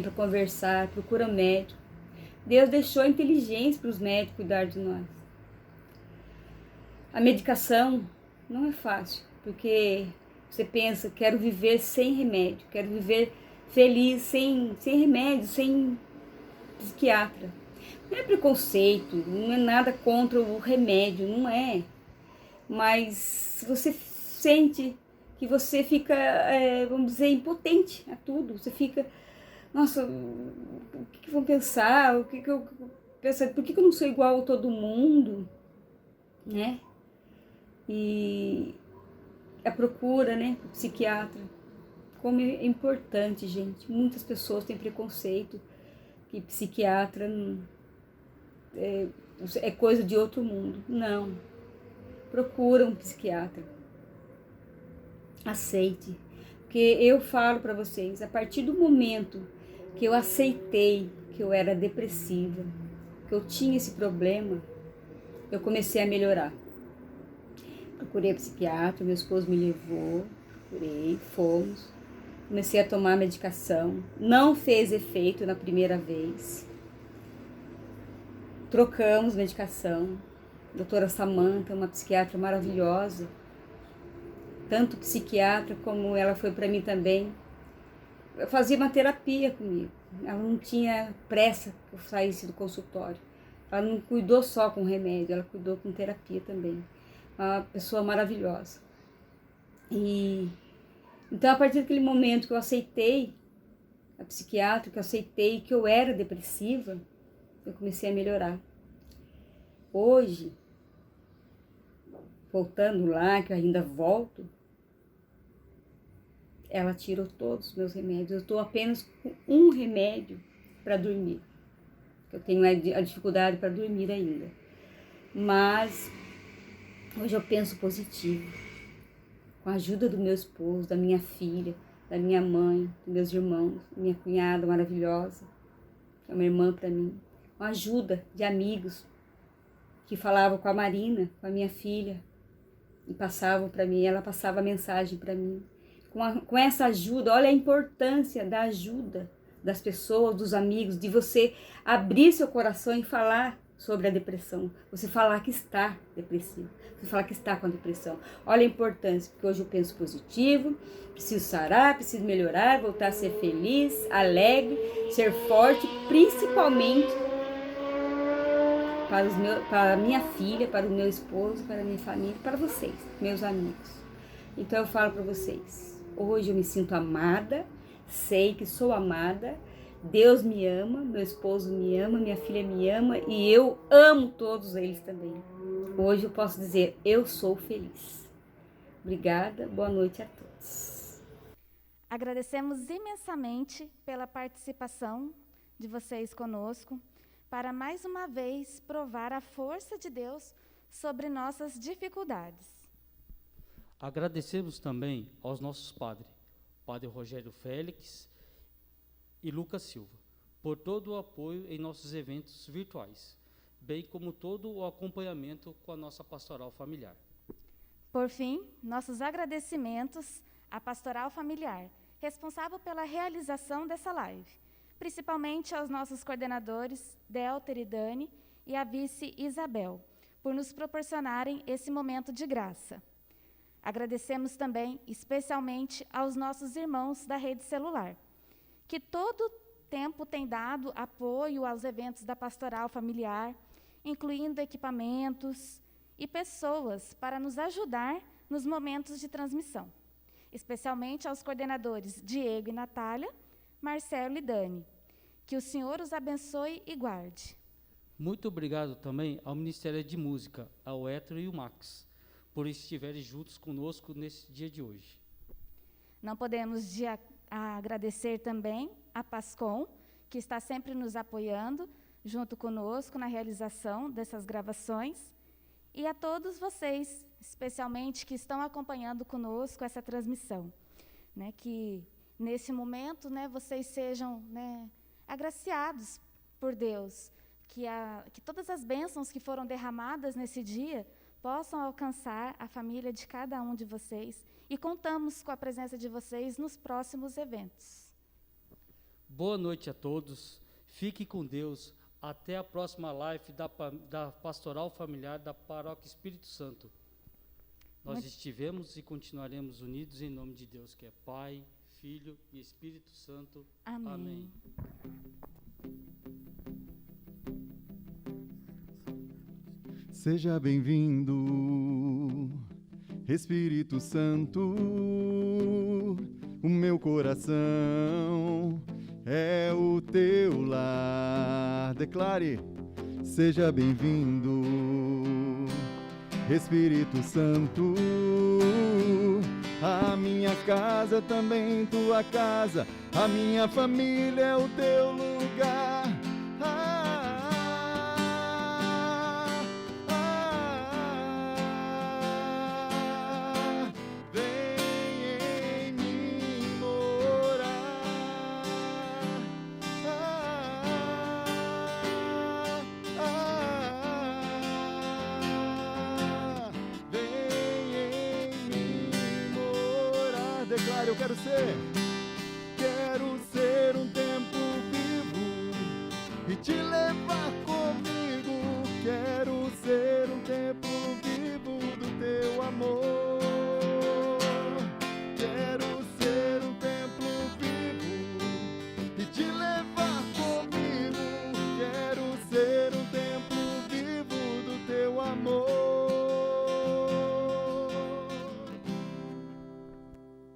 para conversar, procura um médico. Deus deixou a inteligência para os médicos cuidar de nós. A medicação não é fácil, porque você pensa, quero viver sem remédio, quero viver feliz sem remédio, sem psiquiatra. Não é preconceito, não é nada contra o remédio, não é. Mas você sente que você fica, vamos dizer, impotente a tudo. Você fica, nossa, o que vão pensar? O que eu penso? Por que eu não sou igual a todo mundo? Né? E a procura, né, do psiquiatra. Como é importante, gente. Muitas pessoas têm preconceito que psiquiatra é coisa de outro mundo. Não. Procura um psiquiatra. Aceite. Porque eu falo para vocês, a partir do momento que eu aceitei que eu era depressiva, que eu tinha esse problema, eu comecei a melhorar. Procurei psiquiatra, meu esposo me levou, procurei, fomos. Comecei a tomar medicação, não fez efeito na primeira vez. Trocamos medicação. Doutora Samantha, uma psiquiatra maravilhosa, tanto psiquiatra como ela foi para mim também. Eu fazia uma terapia comigo. Ela não tinha pressa que eu saísse do consultório. Ela não cuidou só com remédio, ela cuidou com terapia também. Uma pessoa maravilhosa. Então, a partir daquele momento que eu aceitei a psiquiatra, que eu aceitei que eu era depressiva, eu comecei a melhorar. Hoje, voltando lá, que eu ainda volto, ela tirou todos os meus remédios. Eu estou apenas com um remédio para dormir. Eu tenho a dificuldade para dormir ainda. Mas hoje eu penso positivo. Com a ajuda do meu esposo, da minha filha, da minha mãe, dos meus irmãos, minha cunhada maravilhosa, que é uma irmã para mim. Com a ajuda de amigos que falavam com a Marina, com a minha filha, e passavam para mim, ela passava a mensagem para mim. Com essa ajuda, olha a importância da ajuda das pessoas, dos amigos, de você abrir seu coração e falar sobre a depressão. Você falar que está depressivo, você falar que está com a depressão. Olha a importância, porque hoje eu penso positivo, preciso sarar, preciso melhorar, voltar a ser feliz, alegre, ser forte, principalmente para a minha filha, para o meu esposo, para a minha família, para vocês, meus amigos. Então eu falo para vocês, hoje eu me sinto amada, sei que sou amada, Deus me ama, meu esposo me ama, minha filha me ama e eu amo todos eles também. Hoje eu posso dizer, eu sou feliz. Obrigada, boa noite a todos. Agradecemos imensamente pela participação de vocês conosco, para mais uma vez provar a força de Deus sobre nossas dificuldades. Agradecemos também aos nossos padres, Padre Rogério Félix e Lucas Silva, por todo o apoio em nossos eventos virtuais, bem como todo o acompanhamento com a nossa pastoral familiar. Por fim, nossos agradecimentos à Pastoral Familiar, responsável pela realização dessa live, principalmente aos nossos coordenadores, Delter e Dani, e a vice Isabel, por nos proporcionarem esse momento de graça. Agradecemos também, especialmente, aos nossos irmãos da rede celular, que todo tempo têm dado apoio aos eventos da Pastoral Familiar, incluindo equipamentos e pessoas para nos ajudar nos momentos de transmissão, especialmente aos coordenadores Diego e Natália, Marcelo e Dani. Que o Senhor os abençoe e guarde. Muito obrigado também ao Ministério de Música, ao Hétero e o Max, por estiverem juntos conosco nesse dia de hoje. Não podemos agradecer também a Pascom, que está sempre nos apoiando, junto conosco na realização dessas gravações, e a todos vocês, especialmente, que estão acompanhando conosco essa transmissão. Né, que, nesse momento, né, vocês sejam, né, agraciados por Deus, que todas as bênçãos que foram derramadas nesse dia possam alcançar a família de cada um de vocês, e contamos com a presença de vocês nos próximos eventos. Boa noite a todos, fique com Deus, até a próxima live da Pastoral Familiar da Paróquia Espírito Santo. Nós estivemos e continuaremos unidos em nome de Deus, que é Pai, Filho e Espírito Santo. Amém. Amém. Seja bem-vindo, Espírito Santo, o meu coração é o teu lar. Declare, seja bem-vindo, Espírito Santo, a minha casa também tua casa, a minha família é o teu lugar. Vem missionário, eu quero ser.